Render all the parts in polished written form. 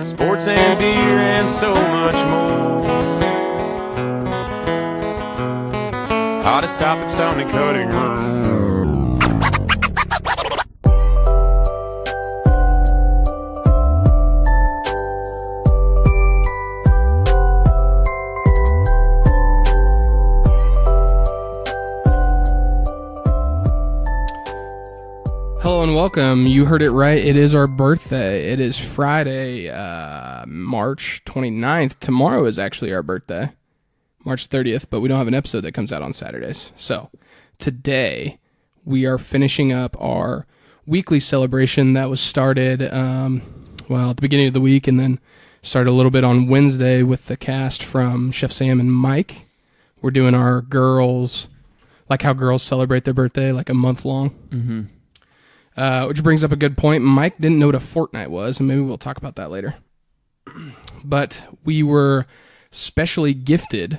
sports and beer and so much more. Hottest topics on the cutting room. Hello and welcome. You heard it right. It is our birthday. It is Friday, March 29th. Tomorrow is actually our birthday, March 30th, but we don't have an episode that comes out on Saturdays. So today we are finishing up our weekly celebration that was started, at the beginning of the week, and then started a little bit on Wednesday with the cast from Chef Sam and Mike. We're doing our girls, like how girls celebrate their birthday, like a month long. Mm-hmm. Which brings up a good point. Mike didn't know what a fortnight was, and maybe we'll talk about that later. But we were specially gifted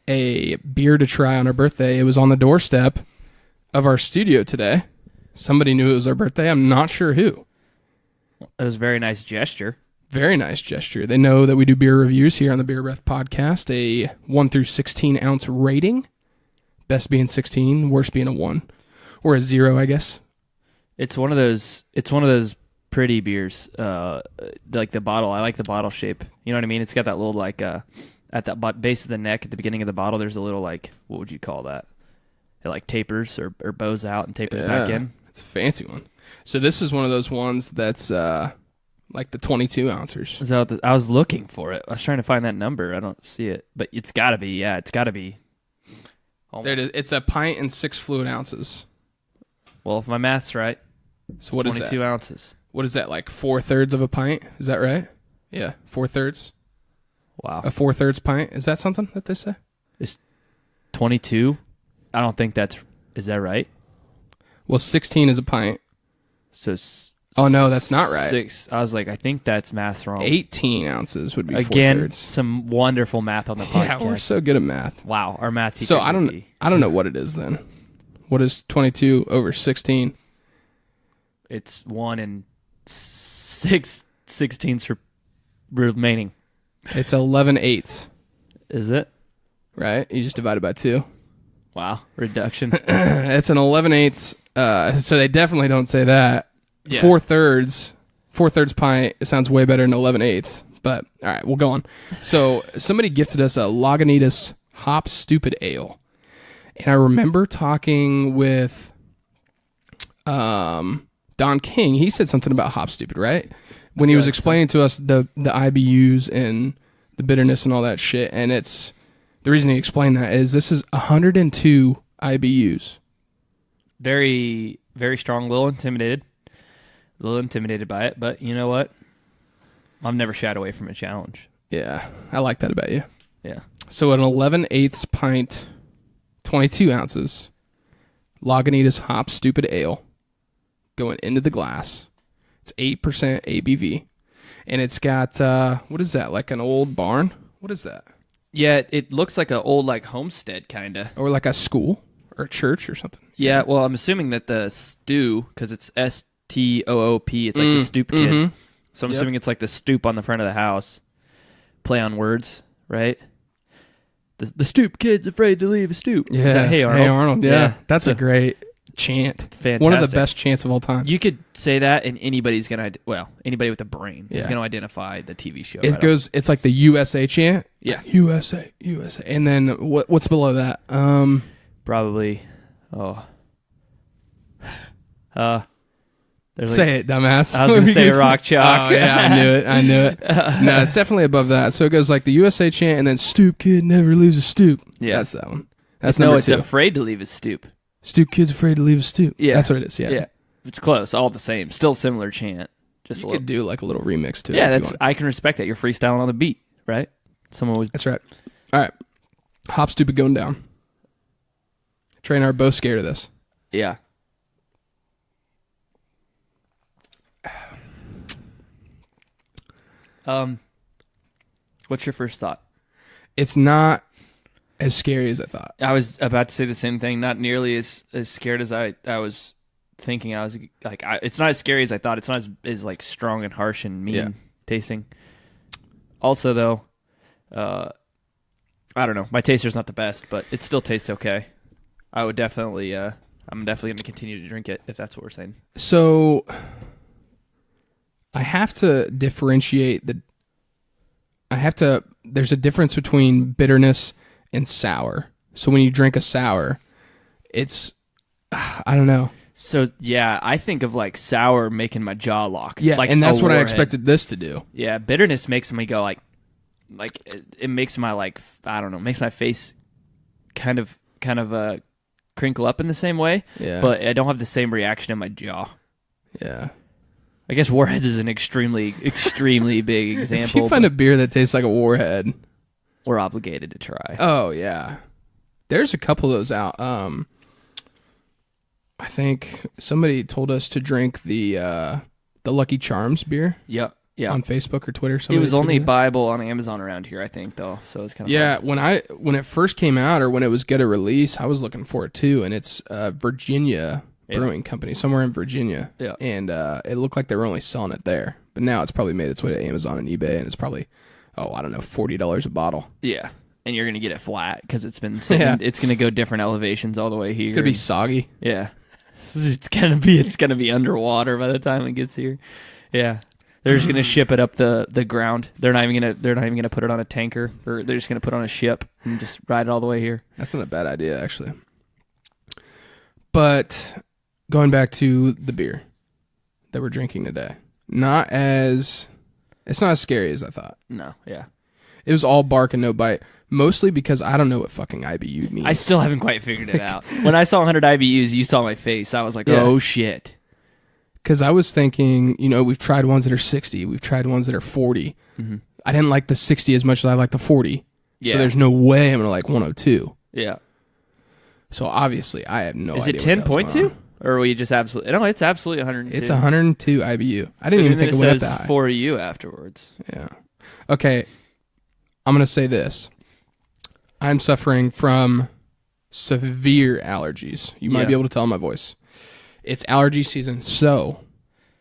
a beer to try on our birthday. It was on the doorstep of our studio today. Somebody knew it was our birthday. I'm not sure who. It was a very nice gesture. Very nice gesture. They know that we do beer reviews here on the Beer Breath podcast. A 1 through 16 ounce rating. Best being 16, worst being a 1. Or a 0, I guess. It's one of those pretty beers. Like the bottle. I like the bottle shape. You know what I mean? It's got that little at that base of the neck at the beginning of the bottle. There's a little what would you call that? It tapers or bows out and tapers back in. It's a fancy one. So this is one of those ones that's like the 22 ounces. Is that I was looking for it. I was trying to find that number. I don't see it, but it's got to be. Yeah, it's got to be. Almost. There it is. It's a pint and 6 fluid ounces. Well, if my math's right. So what is that? 22 ounces. What is that, like 4/3 of a pint? Is that right? Yeah, 4/3. Wow. A 4/3 pint. Is that something that they say? It's 22? I don't think is that right? Well, 16 is a pint. So. Oh, no, that's not right. 6. I was like, I think that's math wrong. 18 ounces would be 4/3. Again, some wonderful math on the podcast. Yeah, we're so good at math. Wow, our math teacher. So I don't know what it is then. What is 22 over 16? It's 1 and 6/16 for remaining. It's 11/8. Is it? Right? You just divide it by 2. Wow, reduction. It's an 11/8. So they definitely don't say that. Yeah. 4/3 pint. It sounds way better than 11/8. But all right, we'll go on. So somebody gifted us a Lagunitas Hop Stupid Ale. And I remember talking with Don King. He said something about Hop Stupid, right? When he was explaining to us the IBUs and the bitterness and all that shit. And it's the reason he explained that is this is 102 IBUs. Very, very strong. A little intimidated by it. But you know what? I've never shied away from a challenge. Yeah, I like that about you. Yeah. So an 11/8 pint, 22 ounces, Lagunitas Hop Stupid Ale going into the glass. It's 8% ABV. And it's got, what is that, like an old barn? What is that? Yeah, it looks like an old homestead kind of. Or like a school or a church or something. Yeah, well, I'm assuming that the stew, because it's STOOP, it's like the stoop kid. Mm-hmm. So I'm assuming it's like the stoop on the front of the house. Play on words, right? The stoop kid's afraid to leave a stoop. Yeah. Is that, Hey Arnold? Hey Arnold, yeah. That's a great chant. Fantastic. One of the best chants of all time. You could say that and anybody's going to, anybody with a brain is Yeah. going to identify the TV show. It's like the USA chant. Yeah. USA. And then what's below that? Probably, Say it, dumbass. I was going to say Rock Chalk. Oh, yeah, I knew it. No, it's definitely above that. So it goes like the USA chant and then stoop kid never leaves a stoop. Yeah. That's that one. That's number 2. It's afraid to leave his stoop. Stoop kid's afraid to leave a stoop. Yeah. That's what it is, yeah. Yeah. It's close, all the same. Still similar chant. Just You a could little. do like a little remix to it. Yeah, if you want. I can respect that. You're freestyling on the beat, right? Someone would. That's right. All right. Hop Stupid going down. Trey and I are both scared of this. Yeah. What's your first thought? It's not as scary as I thought. I was about to say the same thing. Not nearly as scared as I was thinking. I was like, it's not as scary as I thought. It's not as like strong and harsh and mean. Yeah. tasting. Also, though, I don't know. My taster's not the best, but it still tastes okay. I would definitely, I'm definitely going to continue to drink it if that's what we're saying. So I have to differentiate there's a difference between bitterness and sour. So when you drink a sour, it's, I don't know. So, yeah, I think of like sour making my jaw lock. Yeah, like and that's what I warhead. expected this to do. Yeah, bitterness makes me go like it makes my I don't know, makes my face kind of crinkle up in the same way. Yeah. But I don't have the same reaction in my jaw. Yeah. I guess Warheads is an extremely big example. If you find a beer that tastes like a Warhead, we're obligated to try. Oh yeah, there's a couple of those out. I think somebody told us to drink the Lucky Charms beer. Yeah. On Facebook or Twitter. It was only buyable on Amazon around here, I think, though. So it's kind of hard. When it first came out or when it was going to release, I was looking for it too, and it's Virginia Brewing Company, somewhere in Virginia. Yeah. And it looked like they were only selling it there, but now it's probably made its way to Amazon and eBay, and it's probably $40 a bottle. Yeah. And you're gonna get it flat because it's been sitting, Yeah. It's gonna go different elevations all the way here. It's gonna be soggy. Yeah. It's gonna be underwater by the time it gets here. Yeah. They're just gonna ship it up the ground. They're not even gonna put it on a tanker, or they're just gonna put it on a ship and just ride it all the way here. That's not a bad idea, actually. But going back to the beer that we're drinking today, it's not as scary as I thought. No, yeah. It was all bark and no bite, mostly because I don't know what fucking IBU means. I still haven't quite figured it out. When I saw 100 IBUs, you saw my face. I was like, oh shit. Because I was thinking, we've tried ones that are 60. We've tried ones that are 40. Mm-hmm. I didn't like the 60 as much as I like the 40. Yeah. So there's no way I'm going to like 102. Yeah. So obviously, I have no idea. Is it 10.2? Or were you just absolutely... No, it's absolutely 102. It's 102 IBU. I didn't even think it went up that high. For you afterwards. Yeah. Okay. I'm going to say this. I'm suffering from severe allergies. You might be able to tell in my voice. It's allergy season, so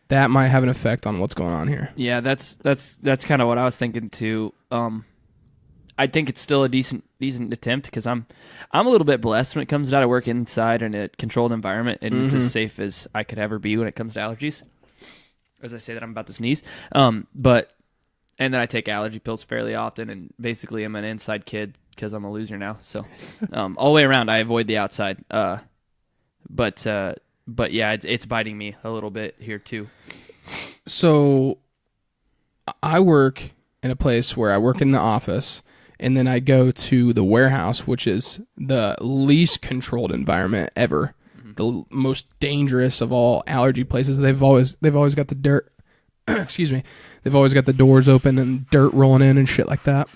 that might have an effect on what's going on here. Yeah, that's kind of what I was thinking too. I think it's still a decent attempt because I'm a little bit blessed when it comes to that. I work inside in a controlled environment, and it's as safe as I could ever be when it comes to allergies. As I say that, I'm about to sneeze. And then I take allergy pills fairly often, and basically I'm an inside kid because I'm a loser now. So all the way around, I avoid the outside. But yeah, it's biting me a little bit here too. So I work in a place where I work in the office, and then I go to the warehouse, which is the least controlled environment ever. Mm-hmm. The most dangerous of all allergy places. They've always got the dirt. Excuse me. They've always got the doors open and dirt rolling in and shit like that.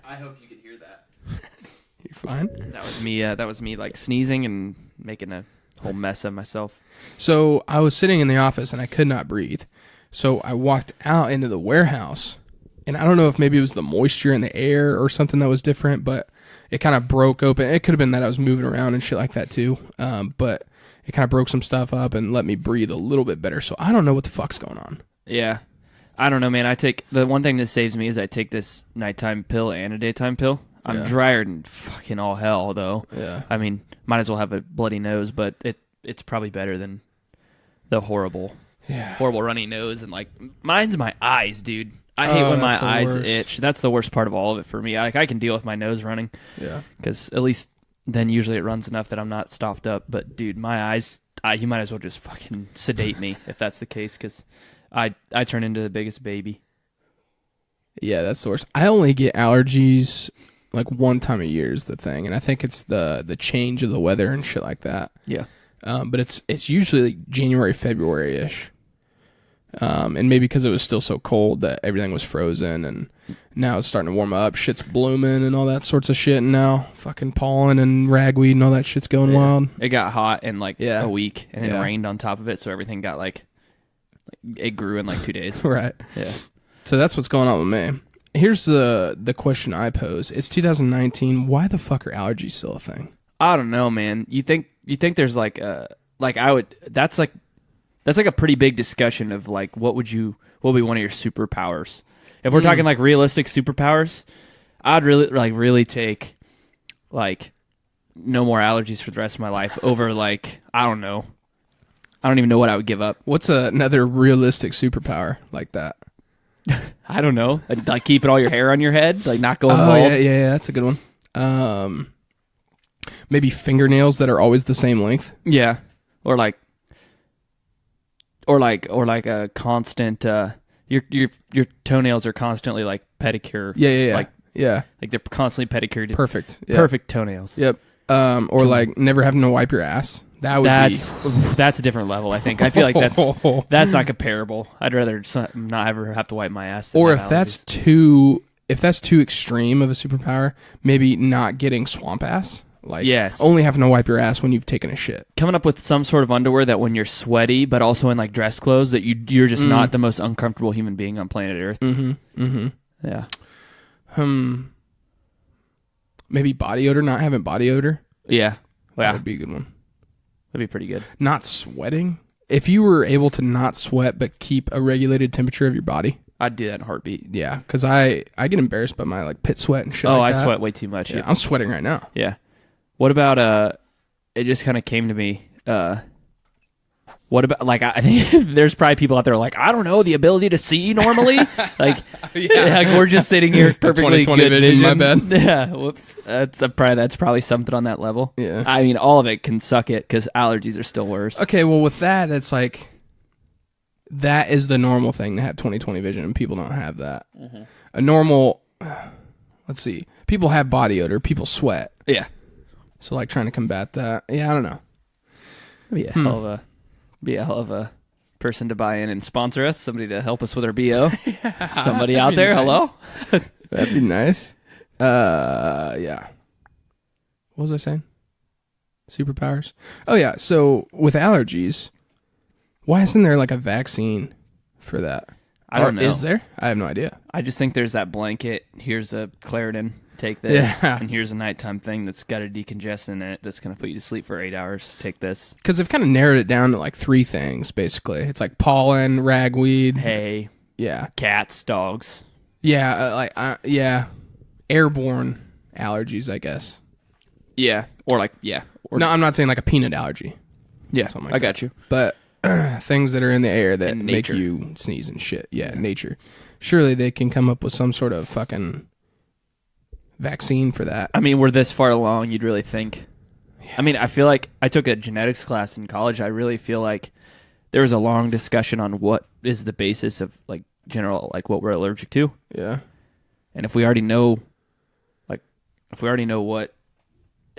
I hope you could hear that. You're fine. That was me like sneezing and making a whole mess of myself. So I was sitting in the office and I could not breathe. So I walked out into the warehouse, and I don't know if maybe it was the moisture in the air or something that was different, but it kind of broke open. It could have been that I was moving around and shit like that too. But it kind of broke some stuff up and let me breathe a little bit better. So I don't know what the fuck's going on. Yeah. I don't know, man. The one thing that saves me is I take this nighttime pill and a daytime pill. I'm drier than fucking all hell, though. Yeah. I mean, might as well have a bloody nose, but it's probably better than the horrible runny nose. And like, mine's my eyes, dude. I hate when my eyes itch. That's the worst part of all of it for me. Like, I can deal with my nose running. Yeah. Because at least then usually it runs enough that I'm not stopped up. But dude, my eyes, you might as well just fucking sedate me if that's the case, because I turn into the biggest baby. Yeah, that's the worst. I only get allergies like one time a year is the thing, and I think it's the change of the weather and shit like that. Yeah. But it's usually like January, February-ish. And maybe because it was still so cold that everything was frozen, and now it's starting to warm up. Shit's blooming and all that sorts of shit, and now fucking pollen and ragweed and all that shit's going wild. It got hot in like a week, and it rained on top of it, so everything got like it grew in like 2 days. Right. Yeah. So that's what's going on with me. Here's the question I pose. It's 2019. Why the fuck are allergies still a thing? I don't know, man. You think there's like That's like a pretty big discussion of like what would be one of your superpowers? If we're talking like realistic superpowers, I'd really take like no more allergies for the rest of my life over like I don't know. I don't even know what I would give up. What's another realistic superpower like that? I don't know. Like keeping all your hair on your head, like not going bald. Yeah, that's a good one. Maybe fingernails that are always the same length. Yeah, or like a constant. Your toenails are constantly like pedicure. Yeah. Like they're constantly pedicured. Perfect. Yeah. Perfect toenails. Yep. Or like never having to wipe your ass. That's a different level. I think. I feel like that's not comparable. I'd rather not ever have to wipe my ass. Or if that's too extreme of a superpower, maybe not getting swamp ass. Like only having to wipe your ass when you've taken a shit. Coming up with some sort of underwear that when you're sweaty, but also in like dress clothes, that you're just not the most uncomfortable human being on planet Earth. Yeah. Maybe body odor. Not having body odor. Yeah. That would be a good one. That'd be pretty good. Not sweating. If you were able to not sweat but keep a regulated temperature of your body, I'd do that in a heartbeat. Yeah, because I get embarrassed by my like pit sweat and shit. Oh, like I that. sweat way too much. Yeah, I'm sweating right now. Yeah. What about it just kind of came to me. What about like I think there's probably people out there like I don't know the ability to see normally like like we're just sitting here perfectly 20/20 good vision. My bad. Yeah, whoops. That's probably something on that level. Yeah, I mean all of it can suck it because allergies are still worse. Okay, well with that's like that is the normal thing to have 20/20 vision, and people don't have that. A normal, let's see, people have body odor, people sweat. Yeah, so like trying to combat that. Yeah, I don't know. Be a hell of a person to buy in and sponsor us. Somebody to help us with our BO. Somebody out there. Nice. Hello. That'd be nice. Yeah. What was I saying? Superpowers. Oh yeah. So with allergies, why isn't there like a vaccine for that? I don't know. Is there? I have no idea. I just think there's that blanket. Here's a Claritin. Take this. Yeah. And here's a nighttime thing that's got a decongestant in it that's going to put you to sleep for 8 hours. Take this. Because they've kind of narrowed it down to like 3 things, basically. It's like pollen, ragweed. Hay. Yeah. Cats, dogs. Yeah. Airborne allergies, I guess. Yeah. Or like, yeah. Or no, I'm not saying like a peanut allergy. Yeah. Something like I got you. But things that are in the air that make you sneeze and shit. Yeah, nature. Surely they can come up with some sort of fucking vaccine for that. I mean, we're this far along, you'd really think. Yeah. I mean, I feel like I took a genetics class in college. I really feel like there was a long discussion on what is the basis of like general, like what we're allergic to. Yeah. And if we already know,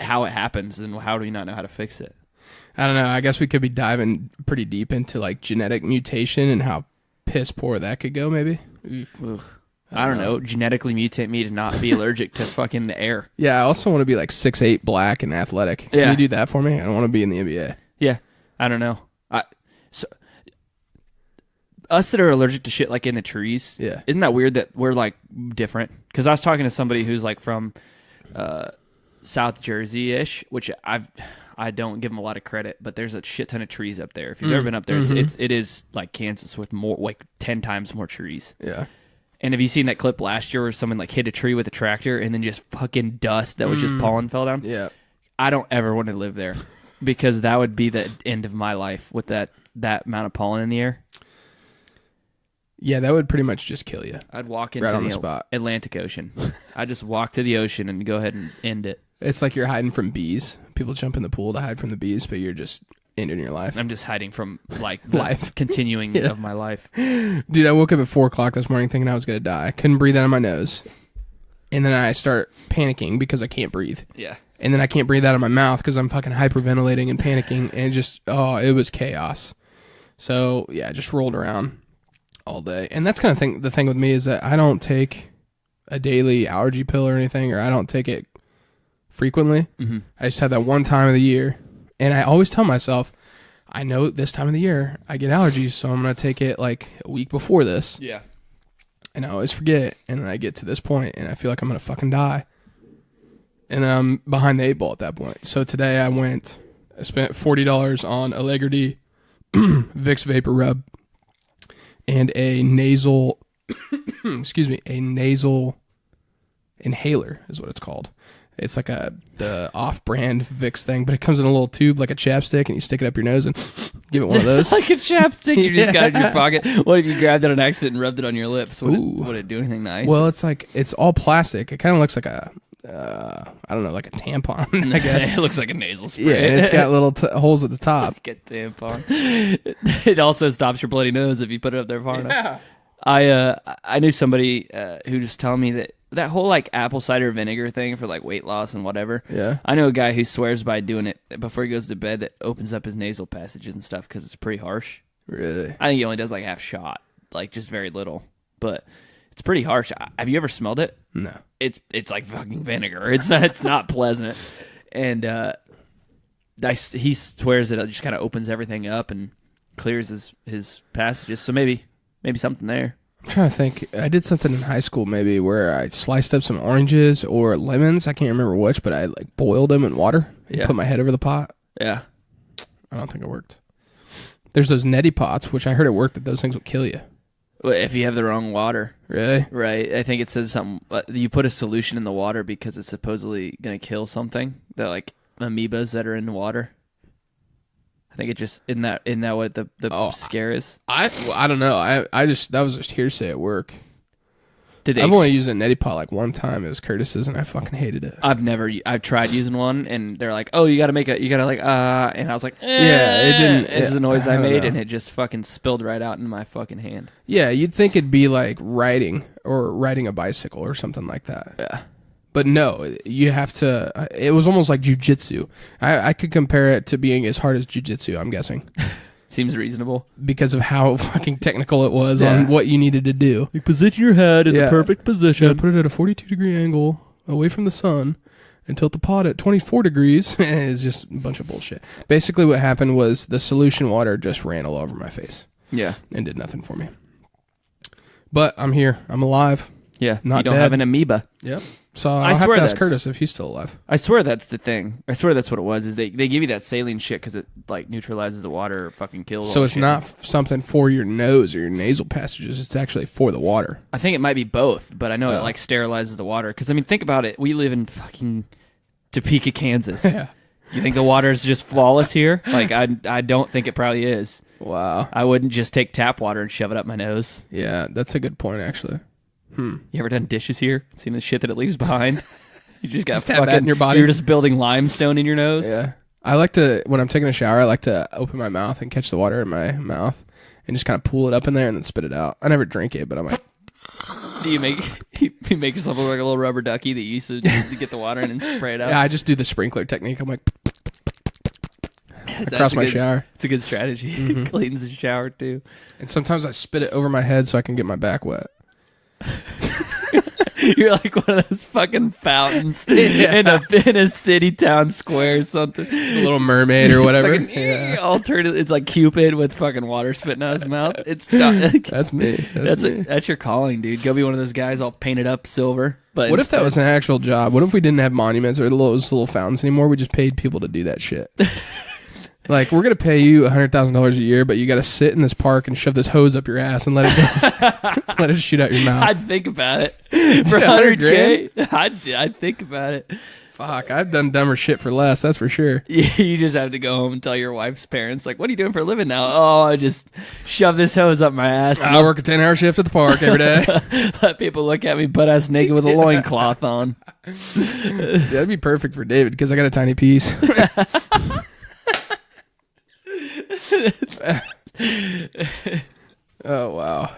how it happens, then how do we not know how to fix it? I don't know. I guess we could be diving pretty deep into like genetic mutation and how piss poor that could go, maybe. I don't know. Genetically mutate me to not be allergic to fucking the air. Yeah, I also want to be like 6'8", black, and athletic. Yeah. Can you do that for me? I don't want to be in the NBA. Yeah, I don't know. So us that are allergic to shit like in the trees. Yeah, isn't that weird that we're like different? Because I was talking to somebody who's like from South Jersey-ish, which I don't give them a lot of credit, but there's a shit ton of trees up there. If you've ever been up there, it is like Kansas with more, like 10 times more trees. Yeah. And have you seen that clip last year where someone like hit a tree with a tractor and then just fucking dust that was just pollen fell down? Yeah. I don't ever want to live there because that would be the end of my life with that amount of pollen in the air. Yeah, that would pretty much just kill you. I'd walk into the spot. Atlantic Ocean. I'd just walk to the ocean and go ahead and end it. It's like you're hiding from bees. People jump in the pool to hide from the bees, but you're just ending your life. I'm just hiding from like the life continuing of my life. Dude, I woke up at 4 o'clock this morning thinking I was going to die. I couldn't breathe out of my nose. And then I start panicking because I can't breathe. Yeah. And then I can't breathe out of my mouth because I'm fucking hyperventilating and panicking. And it was chaos. So, yeah, I just rolled around all day. And that's kind of the thing with me is that I don't take a daily allergy pill or anything, or I don't take it frequently. I just have that one time of the year. And I always tell myself, I know this time of the year I get allergies, so I'm going to take it like a week before this. Yeah. And I always forget. And then I get to this point and I feel like I'm going to fucking die. And I'm behind the 8 ball at that point. So today I spent $40 on Allergy Vicks Vapor Rub, and a nasal, a nasal inhaler is what it's called. It's like the off-brand Vicks thing, but it comes in a little tube like a chapstick, and you stick it up your nose and give it one of those. Like a chapstick, you just got it in your pocket. What if you grabbed it on accident and rubbed it on your lips? Would it do anything nice? Well, it's all plastic. It kind of looks like a, I don't know, like a tampon, I guess. It looks like a nasal spray. Yeah, and it's got little holes at the top. Like a tampon. It also stops your bloody nose if you put it up there far enough. I knew somebody who just told me that whole like apple cider vinegar thing for like weight loss and whatever. Yeah. I know a guy who swears by doing it before he goes to bed that opens up his nasal passages and stuff because it's pretty harsh. Really? I think he only does like half shot, like just very little, but it's pretty harsh. Have you ever smelled it? No. It's like fucking vinegar. It's not pleasant. And he swears that it just kind of opens everything up and clears his passages. So maybe something there. I'm trying to think. I did something in high school maybe where I sliced up some oranges or lemons. I can't remember which, but I like boiled them in water and put my head over the pot. Yeah. I don't think it worked. There's those neti pots, which I heard it worked, that those things will kill you. If you have the wrong water. Really? Right. I think it says something. You put a solution in the water because it's supposedly going to kill something. They're like amoebas that are in the water. I think it just isn't that what the scare is? I don't know. I just that was just hearsay at work. I've only used a neti pot like one time. It was Curtis's, and I fucking hated it. I've tried using one, and they're like, oh, you gotta and I was like, yeah, it didn't. It's the noise I made, and it just fucking spilled right out into my fucking hand. Yeah, you'd think it'd be like riding a bicycle or something like that. Yeah. But no, you have to. It was almost like jujitsu. I could compare it to being as hard as jujitsu, I'm guessing. Seems reasonable. Because of how fucking technical it was on what you needed to do. You position your head in the perfect position. You put it at a 42-degree angle away from the sun and tilt the pot at 24 degrees. It's just a bunch of bullshit. Basically what happened was the solution water just ran all over my face. Yeah. And did nothing for me. But I'm here. I'm alive. Yeah. Not you don't dead. have an amoeba. Yep. So I'll have to ask Curtis if he's still alive. I swear that's the thing. I swear that's what it was. Is they give you that saline shit because it like neutralizes the water, or fucking kills. So it's not something for your nose or your nasal passages. It's actually for the water. I think it might be both, but I know it like sterilizes the water. Because I mean, think about it. We live in fucking Topeka, Kansas. Yeah. You think the water is just flawless here? Like I don't think it probably is. Wow. I wouldn't just take tap water and shove it up my nose. Yeah, that's a good point actually. You ever done dishes here? Seen the shit that it leaves behind? You just got just have that in your body. You're just building limestone in your nose. Yeah. I like to, when I'm taking a shower, I like to open my mouth and catch the water in my mouth and just kind of pull it up in there and then spit it out. I never drink it, but I'm like. Do you make yourself look like a little rubber ducky that you used to get the water in and spray it out? Yeah, I just do the sprinkler technique. I'm like across my shower. It's a good strategy. Mm-hmm. It cleans the shower too. And sometimes I spit it over my head so I can get my back wet. You're like one of those fucking fountains in a city town square or something. The Little Mermaid or whatever. Alternative. It's like Cupid with fucking water spitting out his mouth. It's not, that's me. That's your calling, dude. Go be one of those guys all painted up silver. But what if that was an actual job? What if we didn't have monuments or those little fountains anymore? We just paid people to do that shit. Like, we're going to pay you $100,000 a year, but you got to sit in this park and shove this hose up your ass and let it shoot out your mouth. I'd think about it. For $100K, I'd think about it. Fuck, I've done dumber shit for less, that's for sure. You just have to go home and tell your wife's parents, like, what are you doing for a living now? Oh, I just shove this hose up my ass. I work a 10-hour shift at the park every day. Let people look at me butt-ass naked with a loincloth on. That'd be perfect for David, because I got a tiny piece. Oh wow.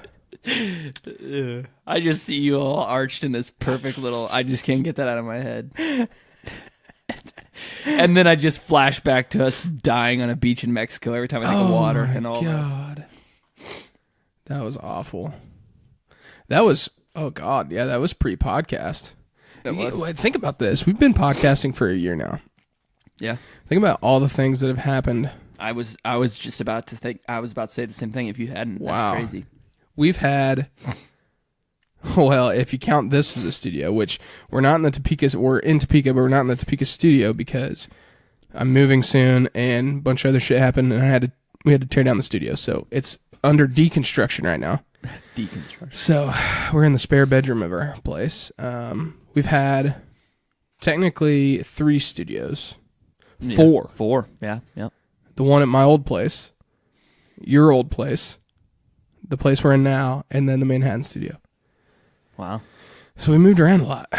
I just see you all arched in this perfect little, I just can't get that out of my head. And then I just flash back to us dying on a beach in Mexico every time I think of water and all that. That was awful. That was, oh God, yeah, that was pre-podcast. Think about this. We've been podcasting for a year now. Yeah. Think about all the things that have happened. I was just about to think. I was about to say the same thing. If you hadn't, wow, that's crazy. We've had. Well, if you count this as a studio, which we're not in the Topeka, we're in Topeka, but we're not in the Topeka studio because I'm moving soon and a bunch of other shit happened, and I had to we had to tear down the studio, so it's under deconstruction right now. Deconstruction. So we're in the spare bedroom of our place. We've had technically 3 studios. 4. Yeah, 4. Yeah. Yep. The one at my old place, your old place, the place we're in now, and then the Manhattan studio. Wow. So we moved around a lot.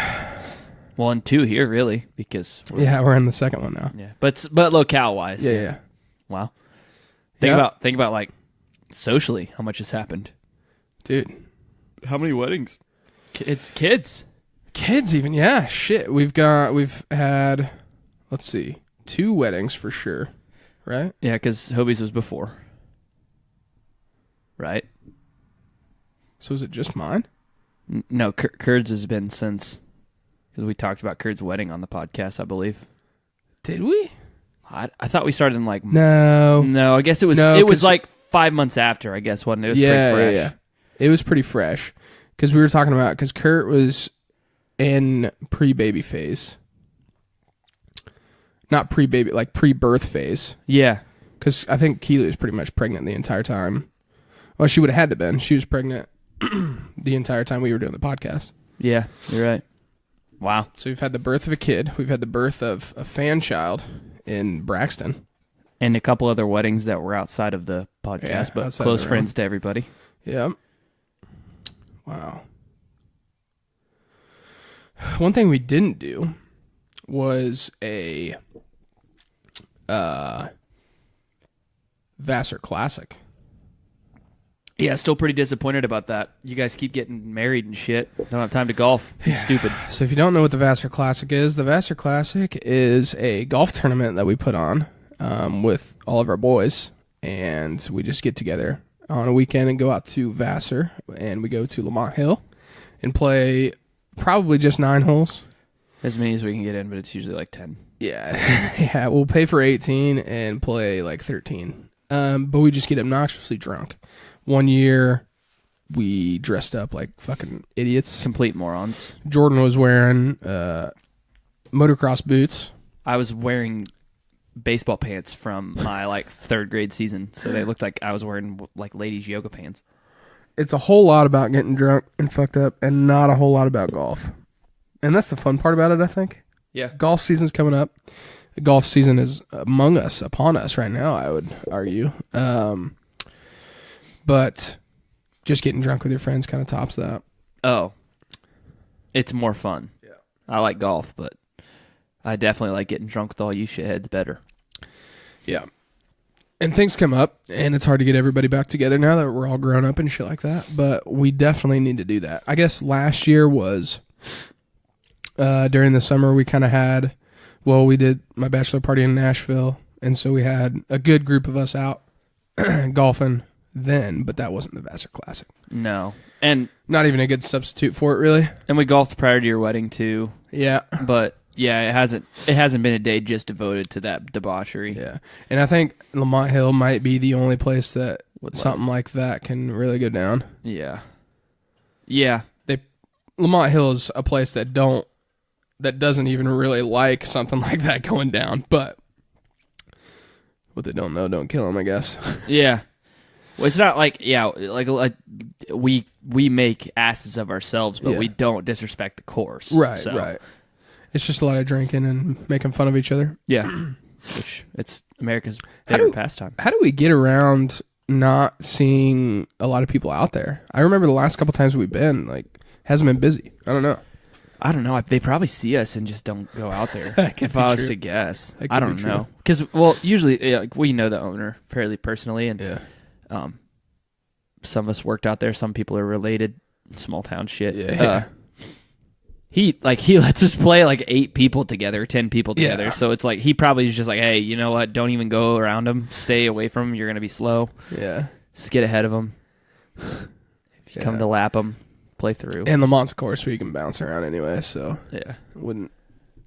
Well, and 2 here, really, because we're in the second one now. yeah, but locale wise. Yeah. Wow. Think about like socially how much has happened, Dude. How many weddings? Kids even, yeah. Shit, we've had, let's see, 2 weddings for sure, right? Yeah, because Hobie's was before, right? So is it just mine? No, Kurds has been since, because we talked about Kurds' wedding on the podcast, I believe. Did we? I thought we started in like no. I guess it was like 5 months after, I guess, wasn't it? It was pretty fresh. Yeah. It was pretty fresh because we were talking about, because Kurt was in pre-baby phase. Not pre-baby, like pre-birth phase. Yeah. Because I think Keely was pretty much pregnant the entire time. Well, she would have had to been. She was pregnant the entire time we were doing the podcast. Yeah, you're right. Wow. So we've had the birth of a kid. We've had the birth of a fan child in Braxton. And a couple other weddings that were outside of the podcast, but close friends to everybody. Yep. Wow. One thing we didn't do was a Vassar Classic. Yeah, still pretty disappointed about that. You guys keep getting married and shit. Don't have time to golf. Stupid. So if you don't know what the Vassar Classic is, the Vassar Classic is a golf tournament that we put on with all of our boys, and we just get together on a weekend and go out to Vassar, and we go to Lamont Hill and play probably just 9 holes. As many as we can get in, but it's usually like 10. Yeah, we'll pay for 18 and play like 13. But we just get obnoxiously drunk. One year, we dressed up like fucking idiots. Complete morons. Jordan was wearing motocross boots. I was wearing baseball pants from my like 3rd grade season, so they looked like I was wearing like ladies' yoga pants. It's a whole lot about getting drunk and fucked up, and not a whole lot about golf. And that's the fun part about it, I think. Yeah. Golf season's coming up. The golf season is upon us right now, I would argue. But just getting drunk with your friends kind of tops that. Oh. It's more fun. Yeah. I like golf, but I definitely like getting drunk with all you shitheads better. Yeah. And things come up, and it's hard to get everybody back together now that we're all grown up and shit like that. But we definitely need to do that. I guess last year was, during the summer, we kind of had, we did my bachelor party in Nashville, and so we had a good group of us out golfing then, but that wasn't the Vassar Classic. No. And not even a good substitute for it, really. And we golfed prior to your wedding, too. Yeah. But yeah, it hasn't been a day just devoted to that debauchery. Yeah. And I think Lamont Hill might be the only place that something like that can really go down. Yeah. Yeah. Lamont Hill is a place that doesn't even really like something like that going down, but what they don't know don't kill them, I guess. Yeah. Well, it's not like we make asses of ourselves, but we don't disrespect the course. Right, so. Right. It's just a lot of drinking and making fun of each other. Yeah. Which it's America's favorite pastime. How do we get around not seeing a lot of people out there? I remember the last couple times we've been, hasn't been busy. I don't know. They probably see us and just don't go out there. If I was to guess. I don't know. Because, usually we know the owner fairly personally, and some of us worked out there. Some people are related. Small town shit. Yeah. He lets us play 8 people together, 10 people together. Yeah. So it's he probably is just hey, you know what? Don't even go around them. Stay away from them. You're going to be slow. Yeah. Just get ahead of them. If you come to lap them, play through. And Lamont's a course where you can bounce around anyway, so yeah. We're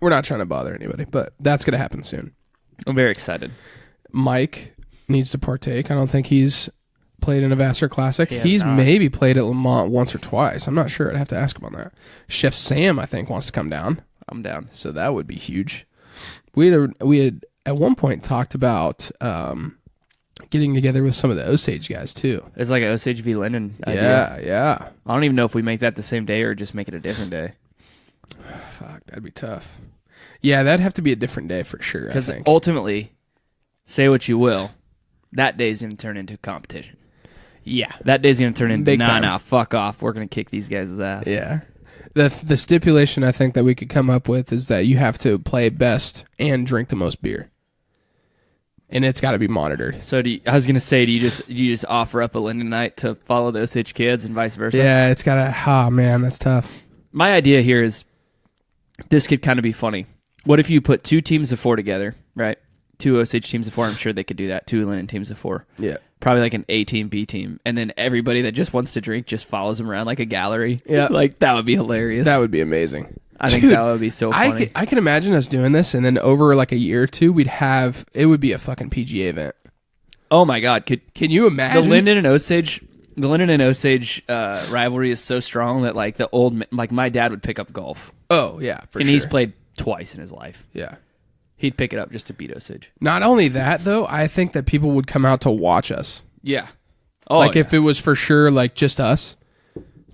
not trying to bother anybody, but that's going to happen soon. I'm very excited. Mike needs to partake. I don't think he's played in a Vassar Classic. He's not. maybe played at Lamont once or twice. I'm not sure. I'd have to ask him on that. Chef Sam, I think, wants to come down. I'm down. So that would be huge. We had at one point talked about getting getting together with some of the Osage guys too. It's like an Osage v. Linden idea. Yeah. I don't even know if we make that the same day or just make it a different day. Fuck, that'd be tough. Yeah, that'd have to be a different day for sure, I Because think. ultimately, say what you will, that day's going to turn into competition. Yeah. That day's going to turn into, Big time. nah, fuck off. We're going to kick these guys' ass. Yeah. The stipulation I think that we could come up with is that you have to play best and drink the most beer. And it's got to be monitored. So I was going to say, do you just offer up a Linden night to follow the Osage kids and vice versa? Yeah, it's got to, man, that's tough. My idea here is this could kind of be funny. What if you put 2 teams of 4 together, right? 2 Osage teams of 4. I'm sure they could do that. 2 Linden teams of 4. Yeah. Probably like an A team, B team. And then everybody that just wants to drink just follows them around like a gallery. Yeah. Like, that would be hilarious. That would be amazing. I think Dude, that would be so funny. I can imagine us doing this, and then over like a year or two, it would be a fucking PGA event. Oh my God. Can you imagine? The Linden and Osage rivalry is so strong that like my dad would pick up golf. Oh, yeah, for and sure. he's played twice in his life. Yeah. He'd pick it up just to beat Osage. Not only that, though, I think that people would come out to watch us. Yeah. Oh, Like, yeah. if it was for sure, like, just us,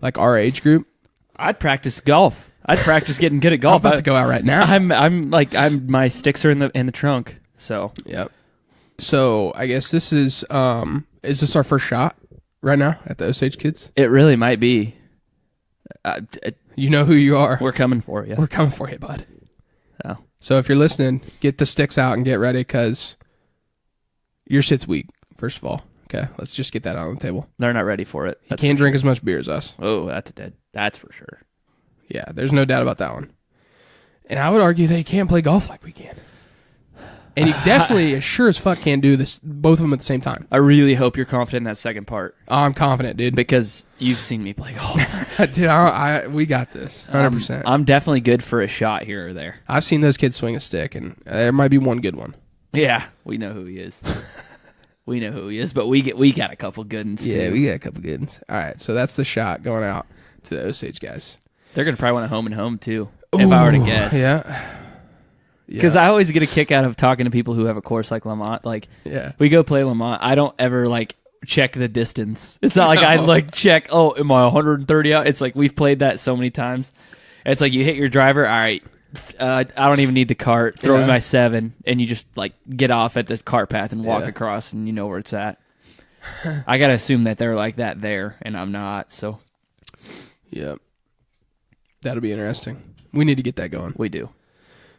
like our age group. I'd practice golf. I'd practice getting good at I'm golf. about to go out right now. My sticks are in the trunk. So Yep. So, I guess this is this our first shot right now at the Osage Kids? it really might be. You know who you are. We're coming for you. We're coming for you, bud. Oh. So, if you're listening, get the sticks out and get ready, because your shit's weak, first of all. Okay, let's just get that out on the table. They're not ready for it. You can't drink as much beer as us. Oh, that's dead. That's for sure. Yeah, there's no doubt about that one. And I would argue that you can't play golf like we can. And you definitely, as sure as fuck, can't do this, both of them at the same time. I really hope you're confident in that second part Oh, I'm confident, dude. because you've seen me play golf. Dude, we got this, 100%. I'm definitely good for a shot here or there. I've seen those kids swing a stick, and there might be one good one. Yeah, we know who he is. We know who he is, but we got a couple good ones too. Yeah, we got a couple good ones. All right, so that's the shot going out to the Osage guys. They're gonna probably want a home and home too, if I were to guess. Yeah. Because I always get a kick out of talking to people who have a course like Lamont. Like, Yeah. we go play Lamont. I don't ever like check the distance. It's not like I like check. Oh, am I 130 out? It's like we've played that so many times. It's like you hit your driver. All right, I don't even need the cart. Throw me my 7, and you just like get off at the cart path and walk across, and you know where it's at. I gotta assume that they're like that there, and I'm not. So Yep. That'll be interesting. We need to get that going. we do.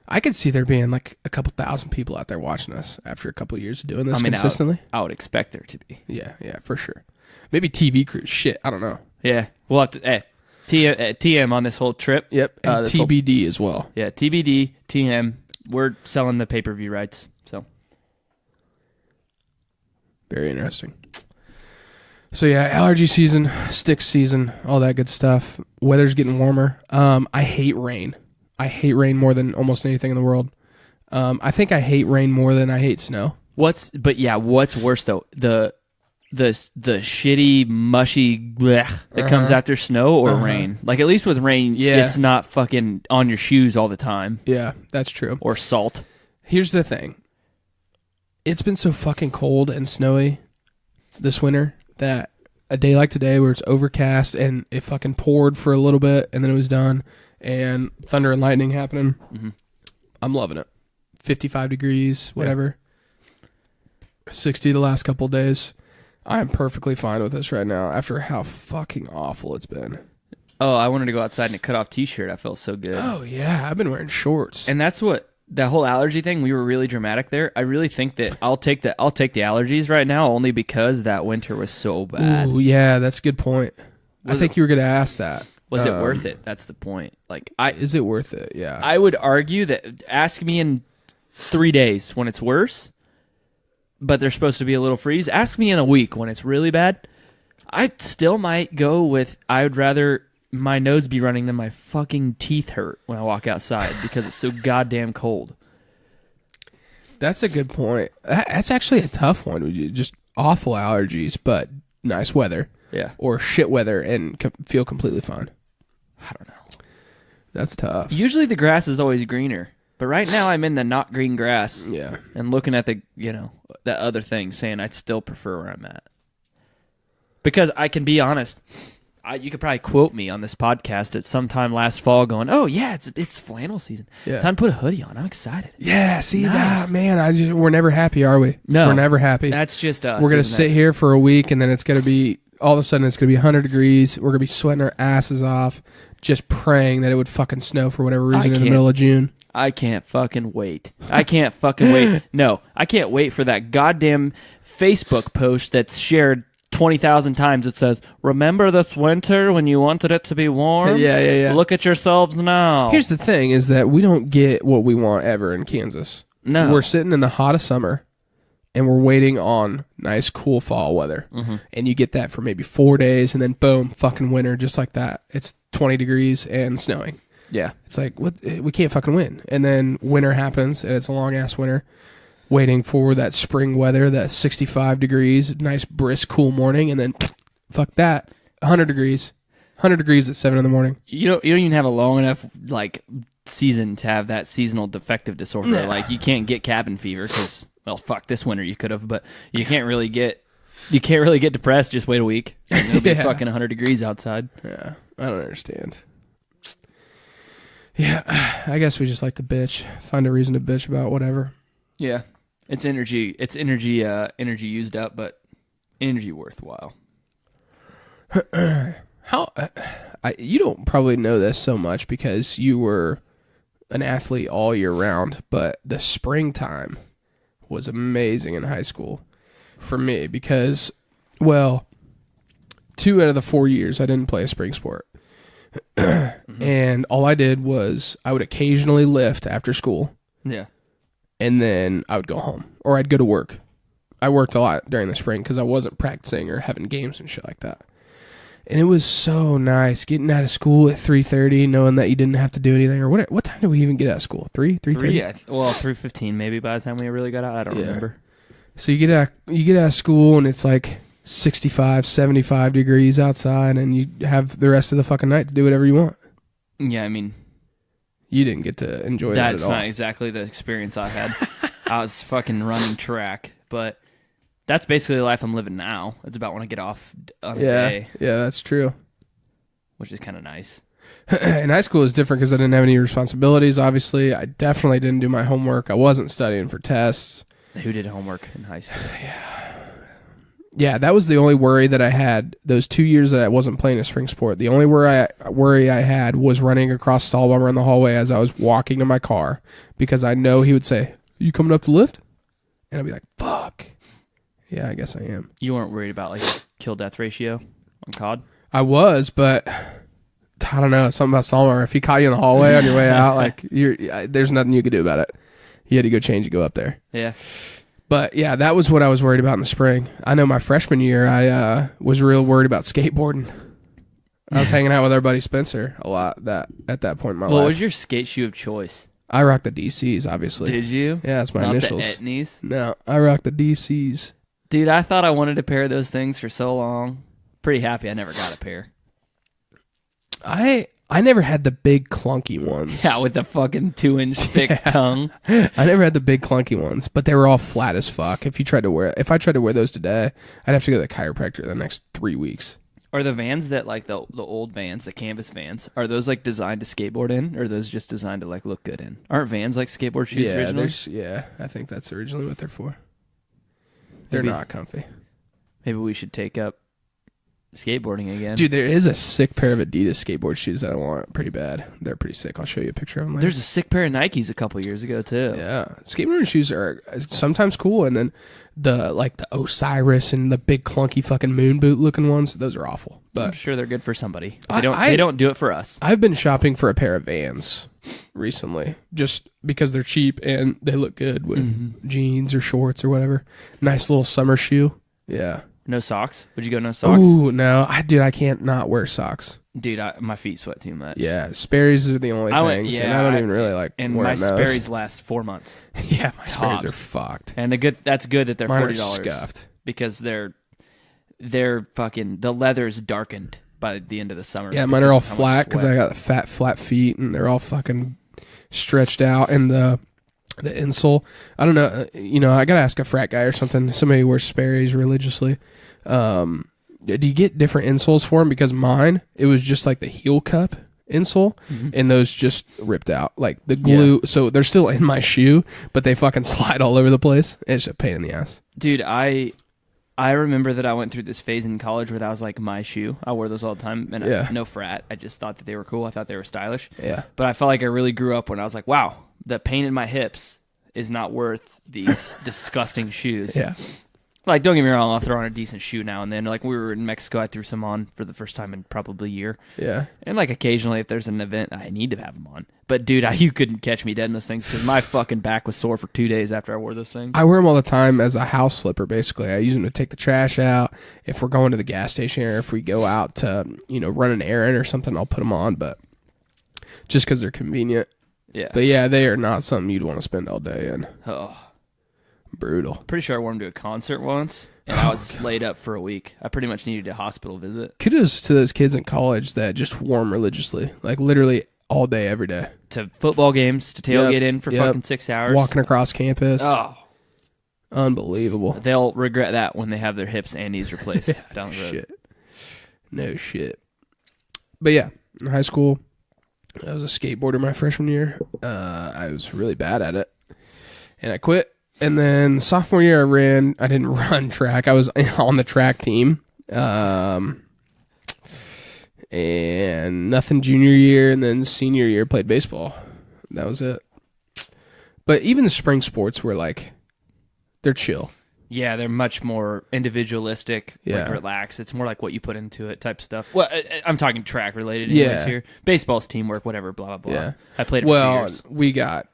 I could see there being like a couple thousand people out there watching us after a couple of years of doing this consistently. I would expect there to be. Yeah, for sure. Maybe TV crews. Shit, I don't know. Yeah, we'll have to. TM on this whole trip. Yep, and TBD as well. Yeah, TBD, TM. We're selling the pay-per-view rights, so. Very interesting. So yeah, allergy season, stick season, all that good stuff. Weather's getting warmer. I hate rain. I hate rain more than almost anything in the world. I think I hate rain more than I hate snow. What's worse though? The shitty mushy blech that comes after snow or rain. Like at least with rain, it's not fucking on your shoes all the time. Yeah, that's true. Or salt. Here's the thing. It's been so fucking cold and snowy this winter that a day like today where it's overcast and it fucking poured for a little bit and then it was done and thunder and lightning happening. Mm-hmm. I'm loving it. 55 degrees, whatever. 60 the last couple of days. I'm perfectly fine with this right now after how fucking awful it's been. Oh, I wanted to go outside in a cut-off t-shirt. I felt so good. Oh, yeah. I've been wearing shorts. And that's what that whole allergy thing, we were really dramatic there. I really think that I'll take the allergies right now only because that winter was so bad. Ooh, yeah, that's a good point. I think you were going to ask that. Was it worth it? That's the point. Like, is it worth it? Yeah. I would argue that ask me in 3 days when it's worse, but there's supposed to be a little freeze. Ask me in a week when it's really bad. I still might go with I would rather my nose be running than my fucking teeth hurt when I walk outside because it's so goddamn cold. That's a good point. That's actually a tough one. Just awful allergies, but nice weather. Yeah. Or shit weather and feel completely fine. I don't know. That's tough. Usually the grass is always greener, But right now I'm in the not green grass. Yeah. And looking at the other thing, saying I'd still prefer where I'm at. Because I can be honest, you could probably quote me on this podcast at some time last fall going, oh yeah, it's flannel season. Yeah. Time to put a hoodie on. I'm excited. Yeah, see Nice. that, man, we're never happy, are we? No. We're never happy. That's just us. We're going to isn't sit it? here for a week, and then it's going to be, all of a sudden, it's going to be 100 degrees. We're going to be sweating our asses off, just praying that it would fucking snow for whatever reason in the middle of June. I can't fucking wait. I can't fucking wait. No, I can't wait for that goddamn Facebook post that's shared 20,000 times. It says, remember this winter when you wanted it to be warm? Yeah. Look at yourselves now. Here's the thing, is that we don't get what we want ever in Kansas. No. We're sitting in the hottest summer, and we're waiting on nice, cool fall weather. Mm-hmm. And you get that for maybe 4 days, and then boom, fucking winter, just like that. It's 20 degrees and snowing. Yeah. It's like, what? We can't fucking win. And then winter happens, and it's a long-ass winter, waiting for that spring weather, that 65 degrees, nice, brisk, cool morning, and then fuck that, 100 degrees. 100 degrees at 7 in the morning. You don't even have a long enough season to have that seasonal defective disorder. Nah. Like you can't get cabin fever because, well, fuck, this winter you could have, but you can't really get depressed. Just wait a week. And it'll be fucking 100 degrees outside. Yeah, I don't understand. Yeah, I guess we just like to bitch. Find a reason to bitch about whatever. Yeah, it's energy. It's energy. Energy used up, but energy worthwhile. How? You don't probably know this so much because you were an athlete all year round, but the springtime was amazing in high school for me because, well, 2 out of the 4 years I didn't play a spring sport. Mm-hmm. And all I did was I would occasionally lift after school. Yeah. And then I would go home or I'd go to work. I worked a lot during the spring because I wasn't practicing or having games and shit like that. And it was so nice getting out of school at 3:30, knowing that you didn't have to do anything. Or what time did we even get out of school? 3:30? Yeah. Well, 3:15 maybe by the time we really got out. I don't remember. So you get out of school and it's like 65, 75 degrees outside, and you have the rest of the fucking night to do whatever you want. Yeah, I mean, you didn't get to enjoy that at all. That's not exactly the experience I had. I was fucking running track, but that's basically the life I'm living now. It's about when I get off on a day. Yeah, that's true. Which is kind of nice. In high school, it was different because I didn't have any responsibilities, obviously. I definitely didn't do my homework. I wasn't studying for tests. Who did homework in high school? Yeah, that was the only worry that I had those 2 years that I wasn't playing a spring sport. The only worry I had was running across Stallbomber in the hallway as I was walking to my car because I know he would say, you coming up to lift? And I'd be like, fuck. Yeah, I guess I am. You weren't worried about like kill-death ratio on COD? I was, but I don't know. Something about Stallbomber. If he caught you in the hallway on your way out, like there's nothing you could do about it. You had to go change and go up there. Yeah. But yeah, that was what I was worried about in the spring. I know my freshman year, I was real worried about skateboarding. I was hanging out with our buddy Spencer a lot at that point in my life. What was your skate shoe of choice? I rocked the DCs, obviously. Did you? Yeah, that's my Not initials. the Etnies? No, I rocked the DCs. Dude, I thought I wanted a pair of those things for so long. Pretty happy I never got a pair. I never had the big clunky ones. Yeah, with the fucking 2-inch thick tongue. I never had the big clunky ones, but they were all flat as fuck. If I tried to wear those today, I'd have to go to the chiropractor the next 3 weeks. Are the Vans that like the old Vans, the canvas Vans, are those like designed to skateboard in, or are those just designed to like look good in? Aren't Vans like skateboard shoes originally? I think that's originally what they're for. They're not comfy. Maybe we should take up skateboarding again. Dude, there is a sick pair of Adidas skateboard shoes that I want pretty bad. They're pretty sick. I'll show you a picture of them later. There's a sick pair of Nikes a couple years ago too. Yeah. Skateboarding shoes are sometimes cool, and then the Osiris and the big clunky fucking moon boot looking ones, those are awful. But I'm sure they're good for somebody. They don't do it for us. I've been shopping for a pair of Vans recently just because they're cheap and they look good with jeans or shorts or whatever. Nice little summer shoe. Yeah. No socks? Would you go no socks? Ooh, no. I can't not wear socks. Dude, my feet sweat too much. Yeah, Sperry's are the only things, and I don't even really like and wearing my those. Sperry's last 4 months. Yeah, my Sperry's are Tops. fucked. And that's good that they're Mine $40 are scuffed because they're fucking the leather's darkened by the end of the summer. Yeah, mine are all flat because I got fat feet, and they're all fucking stretched out, and the insole. I don't know. I gotta ask a frat guy or something. Somebody who wears Sperry's religiously. Do you get different insoles for them? Because mine, it was just like the heel cup insole, and those just ripped out. Like the glue, so they're still in my shoe, but they fucking slide all over the place. It's a pain in the ass. Dude, I remember that I went through this phase in college where that was like my shoe. I wore those all the time, and no frat. I just thought that they were cool. I thought they were stylish. Yeah. But I felt like I really grew up when I was like, wow, the pain in my hips is not worth these disgusting shoes. Yeah. Like, don't get me wrong, I'll throw on a decent shoe now and then. Like, we were in Mexico, I threw some on for the first time in probably a year. Yeah. And, like, occasionally, if there's an event, I need to have them on. But, dude, you couldn't catch me dead in those things because my fucking back was sore for 2 days after I wore those things. I wear them all the time as a house slipper, basically. I use them to take the trash out. If we're going to the gas station or if we go out to, run an errand or something, I'll put them on. But just because they're convenient. Yeah. But, yeah, they are not something you'd want to spend all day in. Oh. Brutal. Pretty sure I wore them to a concert once, and I was laid up for a week. I pretty much needed a hospital visit. Kudos to those kids in college that just wore them religiously. Like, literally all day, every day. To football games, to tailgate in for fucking 6 hours. Walking across campus. Oh. Unbelievable. They'll regret that when they have their hips and knees replaced down the road. Shit. No shit. But yeah, in high school, I was a skateboarder my freshman year. I was really bad at it. And I quit. And then sophomore year, I didn't run track. I was on the track team. And nothing junior year. And then senior year, played baseball. That was it. But even the spring sports were like, they're chill. Yeah, they're much more individualistic, like relaxed. It's more like what you put into it type stuff. Well, I'm talking track related anyways here. Baseball's teamwork, whatever, blah, blah, blah. Yeah. I played it for 2 years. We got...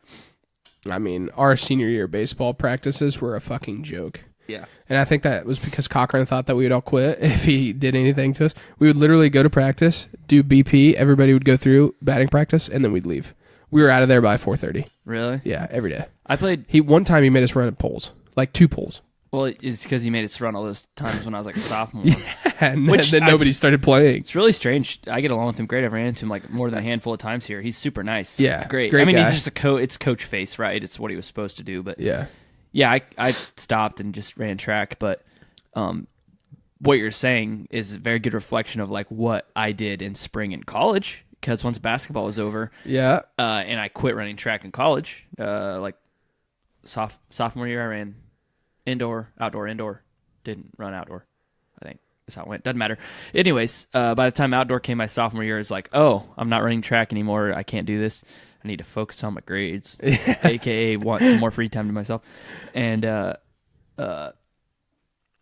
our senior year baseball practices were a fucking joke. Yeah. And I think that was because Cochran thought that we would all quit if he did anything to us. We would literally go to practice, do BP, everybody would go through batting practice, and then we'd leave. We were out of there by 4:30. Really? Yeah, every day. I played... One time he made us run at poles, like 2 poles. Well, it's because he made us run all those times when I was like a sophomore. And then nobody started playing. It's really strange. I get along with him great. I've ran into him like more than a handful of times here. He's super nice. Yeah. Great. Great guy. He's just it's coach face, right? It's what he was supposed to do. But yeah, I stopped and just ran track. But what you're saying is a very good reflection of like what I did in spring in college. Because once basketball was over, and I quit running track in college. Like sophomore year, I ran indoor, outdoor, indoor. Didn't run outdoor. I think that's how it went. Doesn't matter. Anyways, by the time outdoor came my sophomore year, it's like, oh, I'm not running track anymore. I can't do this. I need to focus on my grades, aka want some more free time to myself. And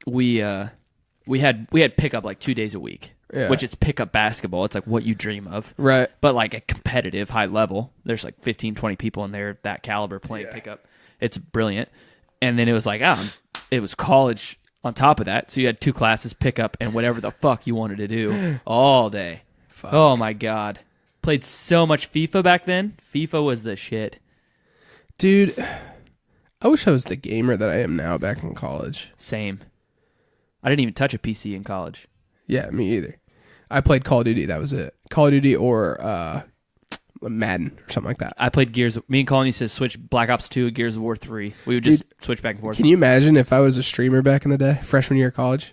we had pickup like 2 days a week, which it's pickup basketball. It's like what you dream of, right? But like a competitive high level. There's like 15, 20 people in there that caliber playing pickup. It's brilliant. And then it was like, it was college on top of that. So you had 2 classes, pickup, and whatever the fuck you wanted to do all day. Fuck. Oh, my God. Played so much FIFA back then. FIFA was the shit. Dude, I wish I was the gamer that I am now back in college. Same. I didn't even touch a PC in college. Yeah, me either. I played Call of Duty. That was it. Call of Duty or Madden or something like that. I played Gears. Me and Colin used to switch Black Ops 2, Gears of War 3. We would just switch back and forth. Can you imagine if I was a streamer back in the day, freshman year of college?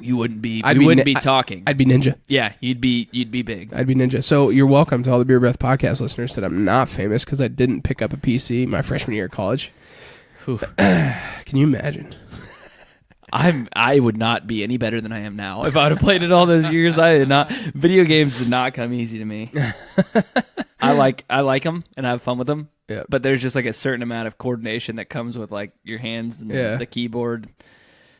You wouldn't be. We wouldn't be talking. I'd be Ninja. Yeah, you'd be big. I'd be Ninja. So you're welcome to all the Beer Breath podcast listeners that I'm not famous because I didn't pick up a PC my freshman year of college. Can you imagine? I would not be any better than I am now if I would have played it all those years. I did not. Video games did not come easy to me. I like them and I have fun with them. Yeah. But there's just like a certain amount of coordination that comes with like your hands and the keyboard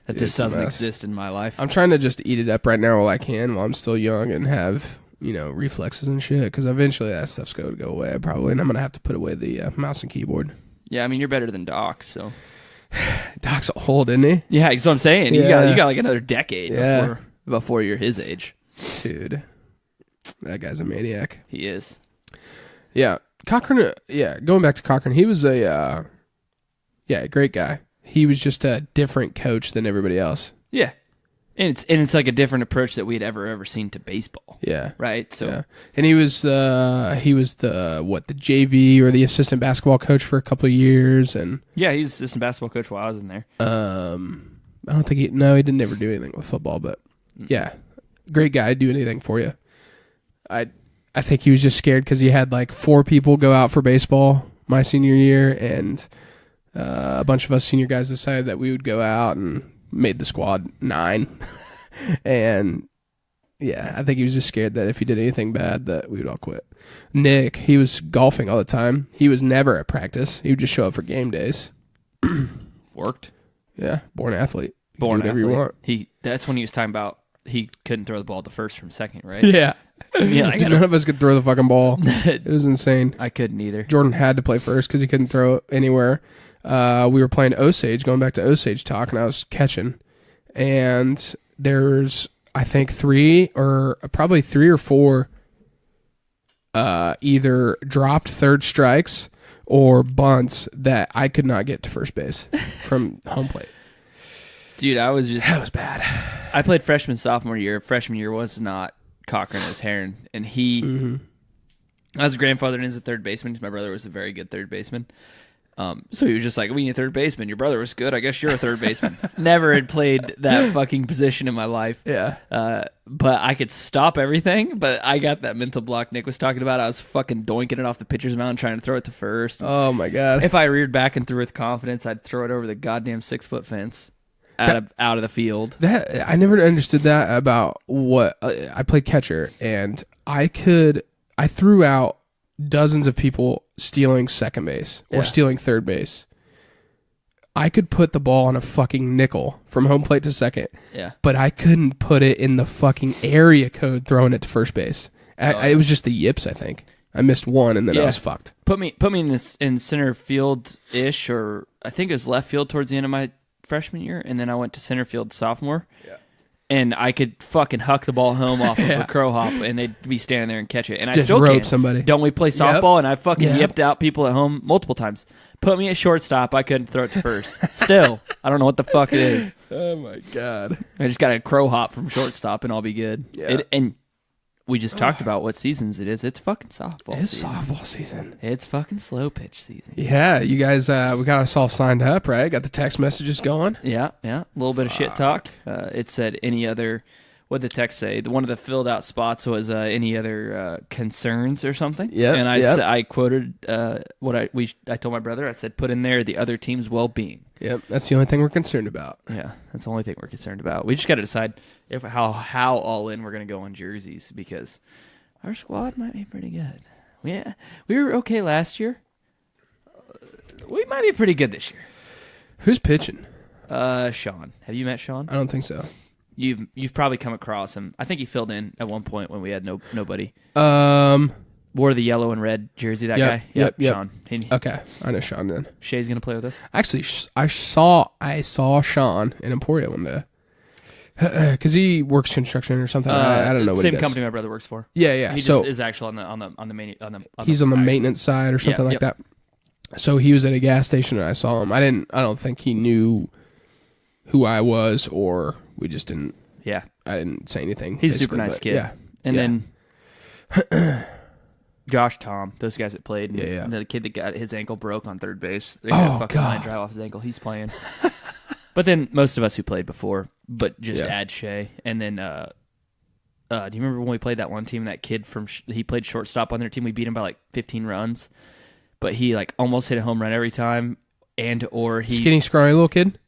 that just doesn't exist in my life. I'm trying to just eat it up right now while I can, while I'm still young and have reflexes and shit. Because eventually that stuff's going to go away probably, and I'm gonna have to put away the mouse and keyboard. Yeah, I mean you're better than Doc, so. Doc's old, isn't he? Yeah, that's what I'm saying. Yeah. You got like another decade before you're his age. Dude, that guy's a maniac. He is. Yeah, Cochran. Going back to Cochran, he was a great guy. He was just a different coach than everybody else. Yeah. And it's like a different approach that we'd ever seen to baseball. Yeah. Right. So yeah. And he was the JV or the assistant basketball coach for a couple of years, and yeah, he's assistant basketball coach while I was in there. I don't think he didn't ever do anything with football, but yeah, great guy, do anything for you. I think he was just scared because he had like 4 people go out for baseball my senior year, and a bunch of us senior guys decided that we would go out and made the squad 9. And yeah, I think he was just scared that if he did anything bad that we would all quit. Nick, he was golfing all the time. He was never at practice. He would just show up for game days. Worked. Yeah, born athlete. Born do whatever athlete. you want. That's when he was talking about he couldn't throw the ball to first from second, right? Yeah. Yeah, Dude, none of us could throw the fucking ball. It was insane. I couldn't either. Jordan had to play first because he couldn't throw it anywhere. We were playing Osage, going back to Osage talk, and I was catching. And there's, I think, 3 or 4 either dropped third strikes or bunts that I could not get to first base from home plate. Dude, that was bad. I played freshman, sophomore year. Freshman year was not Cochran, it was Heron. And I was grandfathered in as a third baseman. My brother was a very good third baseman. So he was just like, we need a third baseman. Your brother was good. I guess you're a third baseman. Never had played that fucking position in my life. Yeah. But I could stop everything. But I got that mental block Nick was talking about. I was fucking doinking it off the pitcher's mound, trying to throw it to first. Oh, my God. If I reared back and threw with confidence, I'd throw it over the goddamn 6-foot fence out of the field. That I never understood that about what I played catcher, and I threw out dozens of people stealing second base or stealing third base. I could put the ball on a fucking nickel from home plate to second, but I couldn't put it in the fucking area code throwing it to first base. It was just the yips, I think. I missed one, and then I was fucked. Put me in center field ish, or I think it was left field towards the end of my freshman year, and then I went to center field sophomore. Yeah. And I could fucking huck the ball home off of a crow hop, and they'd be standing there and catch it. And just I still rope can. Somebody. Don't we play softball? And I fucking yipped out people at home multiple times. Put me at shortstop. I couldn't throw it to first. Still, I don't know what the fuck it is. Oh my God! I just got a crow hop from shortstop, and I'll be good. Yeah. And we just talked about what seasons it is. It's fucking softball. It's season. softball season. It's fucking slow pitch season. Yeah, you guys, we got us all signed up, right? Got the text messages going. Yeah. A little bit of shit talk. It said any other. What did the text say? One of the filled out spots was any other concerns or something. Yeah. And I quoted what I told my brother. I said, put in there the other team's well being. Yep, that's the only thing we're concerned about. Yeah, that's the only thing we're concerned about. We just got to decide how all in we're going to go on jerseys, because our squad might be pretty good. Yeah, we were okay last year. We might be pretty good this year. Who's pitching? Sean. Have you met Sean? I don't think so. You've probably come across him. I think he filled in at one point when we had nobody. Wore the yellow and red jersey. That guy. Yep. Sean. Okay, I know Sean then. Shay's gonna play with us. Actually, I saw Sean in Emporia one day because he works construction or something. I don't know what he does. Same company my brother works for. Yeah. He just is actually on the main. He's on the maintenance side or something like that. So he was at a gas station and I saw him. I don't think he knew who I was, or we just didn't. Yeah. I didn't say anything. He's a super nice kid. Yeah. And then Josh, Tom, those guys that played. And the kid that got his ankle broke on third base. They had a fucking line drive off his ankle. He's playing. But then most of us who played before, but just add Shay. And then, do you remember when we played that one team, that kid he played shortstop on their team? We beat him by like 15 runs. But he like almost hit a home run every time, or he skinny, scrawny little kid.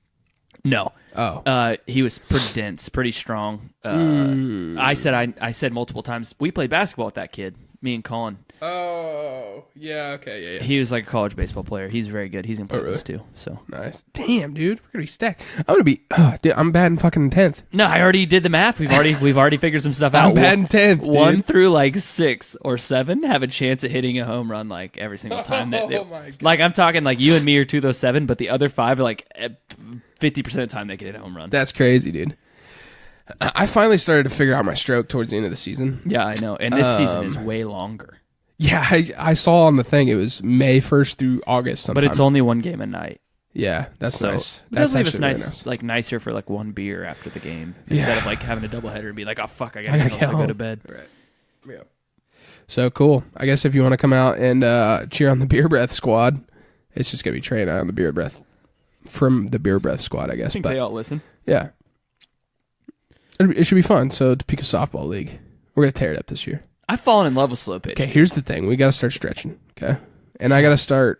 No. Oh. He was pretty dense, pretty strong. I said multiple times, we played basketball with that kid, me and Colin. Oh, yeah, okay, yeah. He was like a college baseball player. He's very good. He's gonna play with us too. So nice. Damn, dude, we're gonna be stacked. I'm batting fucking 10th. No, I already did the math. We've already figured some stuff out. I'm batting 10th. 1 through like 6 or 7 have a chance at hitting a home run like every single time. My God. Like I'm talking like you and me are 2 of those 7, but the other 5 are like 50% of the time they can hit a home run. That's crazy, dude. I finally started to figure out my stroke towards the end of the season. Yeah, I know. And this season is way longer. Yeah, I saw on the thing it was May 1st through August sometime. But it's only one game a night. Yeah, that's nice. But that's leave us actually really nice, like nicer for like one beer after the game instead of like having a doubleheader and be like, oh fuck, I gotta go to bed. Right. Yeah. So cool. I guess if you want to come out and cheer on the Beer Breath squad, it's just gonna be Trey and I on the Beer Breath from the Beer Breath squad, I guess. I think they all listen. Yeah. It should be fun. So Topeka Softball League, we're gonna tear it up this year. I've fallen in love with slow pitch. Okay, here's the thing. We got to start stretching, okay? And I got to start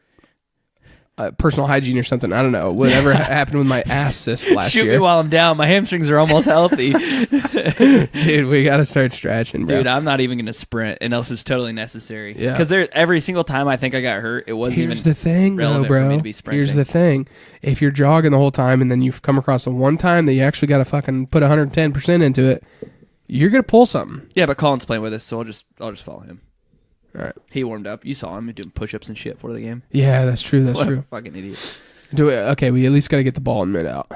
personal hygiene or something. I don't know. Whatever happened with my ass cyst last year. Shoot me while I'm down. My hamstrings are almost healthy. Dude, we got to start stretching, bro. Dude, I'm not even going to sprint unless it's totally necessary. Yeah. Because every single time I think I got hurt, it wasn't Here's even the thing, relevant though, bro. for me to be sprinting. Here's the thing. If you're jogging the whole time and then you've come across the one time that you actually got to fucking put 110% into it, you're going to pull something. Yeah, but Colin's playing with us, so I'll just follow him. All right. He warmed up. You saw him doing push-ups and shit for the game. Yeah, that's true. That's What true. a fucking idiot. Okay, we at least got to get the ball in mid out.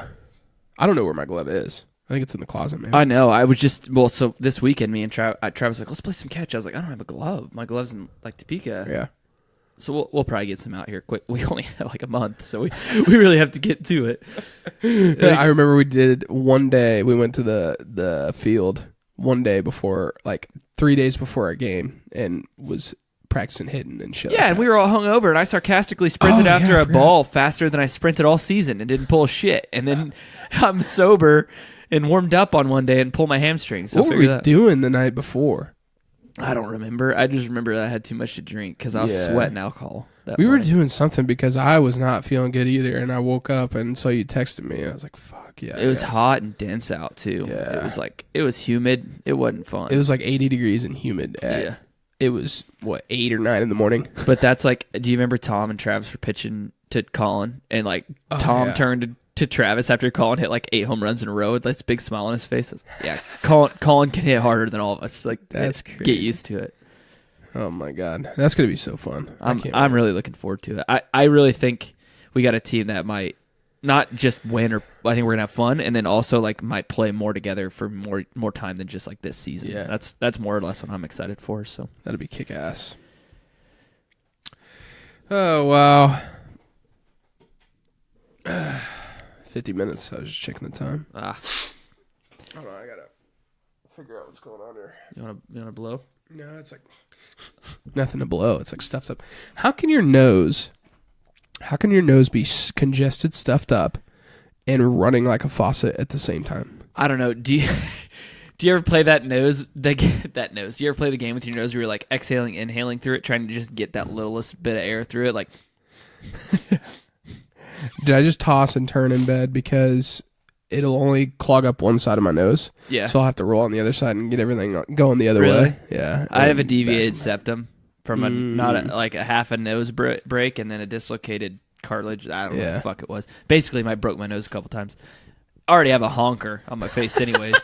I don't know where my glove is. I think it's in the closet, maybe. I know. I was just so this weekend, me and Travis was like, let's play some catch. I was like, I don't have a glove. My glove's in like Topeka. Yeah. So we'll probably get some out here quick. We only have like a month, so we really have to get to it. I remember we did one day. We went to the field one day before, like 3 days before our game, and was practicing hitting and shit. Yeah, and we were all hungover, and I sarcastically sprinted after a ball faster than I sprinted all season and didn't pull shit. And then I'm sober and warmed up on one day and pulled my hamstring. So what were we doing the night before? I don't remember. I just remember that I had too much to drink because I was sweating alcohol. We were doing something because I was not feeling good either, and I woke up and so you texted me. And I was like, "Fuck yeah!" It was hot and dense out too. Yeah, it was humid. It wasn't fun. It was like 80 degrees and humid. It was 8 or 9 in the morning. But that's like, do you remember Tom and Travis were pitching to Colin, and like Tom turned to Travis after Colin hit like 8 home runs in a row with this big smile on his face? Yeah, Colin can hit harder than all of us. Like, that's crazy. Get used to it. Oh my god, that's gonna be so fun. I'm really looking forward to it. I really think we got a team that might not just win, or I think we're gonna have fun, and then also like might play more together for more time than just like this season. Yeah, that's more or less what I'm excited for. So that'll be kick ass. Oh wow, 50 minutes. I was just checking the time. Hold on, I gotta figure out what's going on here. You wanna blow? No, it's like nothing to blow. It's like stuffed up. How can your nose be congested, stuffed up, and running like a faucet at the same time? I don't know. Do you ever play that nose? That nose. Do you ever play the game with your nose where you're like exhaling, inhaling through it, trying to just get that littlest bit of air through it? Like, did I just toss and turn in bed because it'll only clog up one side of my nose? Yeah. So I'll have to roll on the other side and get everything going the other Really? way. Yeah. I have a deviated septum from a half a nose break and then a dislocated cartilage. I don't know what the fuck it was. Basically, I broke my nose a couple times. I already have a honker on my face anyways,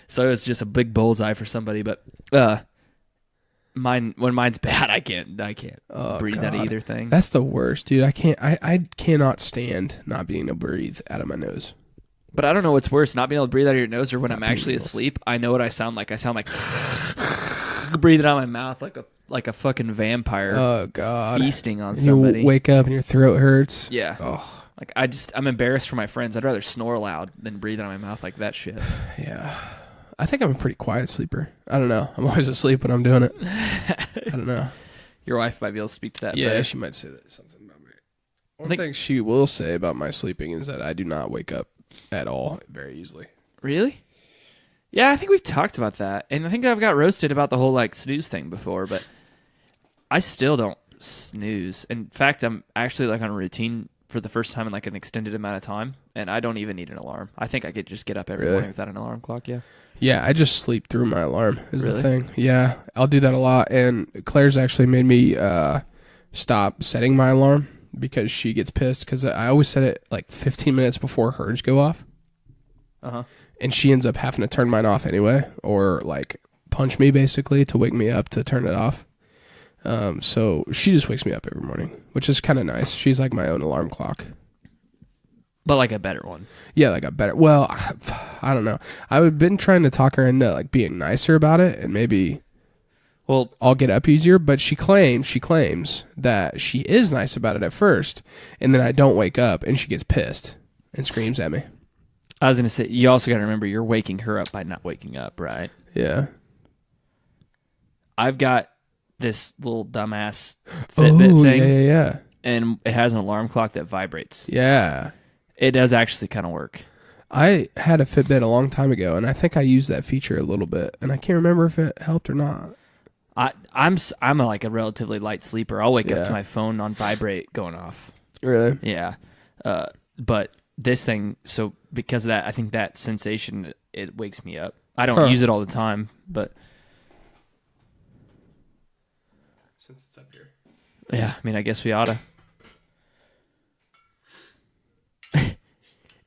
so it was just a big bullseye for somebody. But when mine's bad, I can't breathe out of either thing. That's the worst, dude. I cannot stand not being able to breathe out of my nose. But I don't know what's worse, not being able to breathe out of your nose or when I'm actually asleep. I know what I sound like. I sound like breathing out of my mouth like a fucking vampire. Oh god, feasting on somebody. You wake up and your throat hurts. Yeah. Oh. Like I'm embarrassed for my friends. I'd rather snore loud than breathe out of my mouth like that shit. Yeah. I think I'm a pretty quiet sleeper. I don't know. I'm always asleep when I'm doing it. I don't know. Your wife might be able to speak to that. Yeah, better. she might say something about me. One thing she will say about my sleeping is that I do not wake up at all very easily. Really? Yeah, I think we've talked about that. And I think I've got roasted about the whole like snooze thing before, but I still don't snooze. In fact, I'm actually like on a routine for the first time in like an extended amount of time, and I don't even need an alarm. I think I could just get up every morning without an alarm clock, yeah. Yeah, I just sleep through my alarm is the thing. Yeah, I'll do that a lot, and Claire's actually made me stop setting my alarm because she gets pissed because I always set it like 15 minutes before hers go off. Uh-huh. And she ends up having to turn mine off anyway, or like punch me basically to wake me up to turn it off. So she just wakes me up every morning, which is kind of nice. She's like my own alarm clock. But like a better one. Yeah, like a better. Well, I don't know. I've been trying to talk her into like being nicer about it, and maybe Well, I'll get up easier. But she claims that she is nice about it at first, and then I don't wake up, and she gets pissed and screams at me. I was going to say, you also got to remember you're waking her up by not waking up, right? Yeah. I've got this little dumbass Fitbit thing. Yeah. And it has an alarm clock that vibrates. Yeah. It does actually kind of work. I had a Fitbit a long time ago, and I think I used that feature a little bit, and I can't remember if it helped or not. I'm like a relatively light sleeper. I'll wake up to my phone on vibrate going off. Really? Yeah. But this thing, so because of that, I think that sensation, it wakes me up. I don't use it all the time, but since it's up here. Yeah, I mean, I guess we oughta.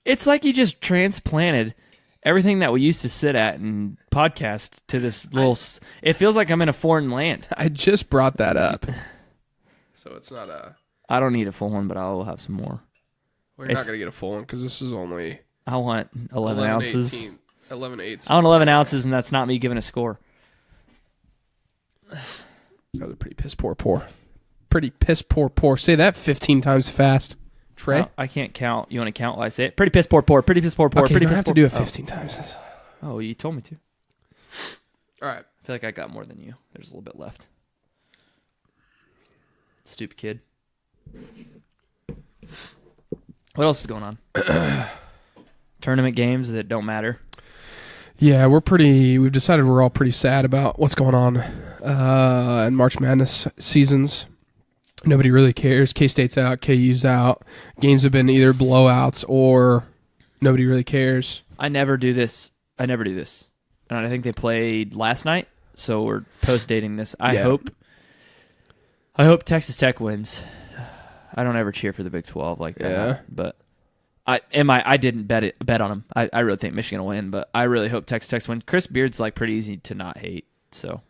It's like you just transplanted everything that we used to sit at and podcast to this little... It feels like I'm in a foreign land. I just brought that up. So it's not a... I don't need a full one, but I'll have some more. We're not going to get a full one because this is only... I want 11 ounces. 18, 11 eighths. I want 11 ounces, and that's not me giving a score. That was a pretty piss poor pour. Pretty piss poor pour. Say that 15 times fast. Trey? No, I can't count. You want to count while I say it? Pretty piss poor pour. Pretty piss poor pour. Okay, Pretty you don't piss have poor. to do it 15 times. Oh, you told me to. All right. I feel like I got more than you. There's a little bit left. Stupid kid. What else is going on? Tournament games that don't matter. Yeah, we've decided we're all pretty sad about what's going on in March Madness seasons. Nobody really cares. K-State's out, KU's out. Games have been either blowouts or nobody really cares. I never do this. And I think they played last night, so we're post-dating this. I hope Texas Tech wins. I don't ever cheer for the Big 12 like that. But I didn't bet on them. I really think Michigan will win, but I really hope Texas Tech wins. Chris Beard's like pretty easy to not hate, so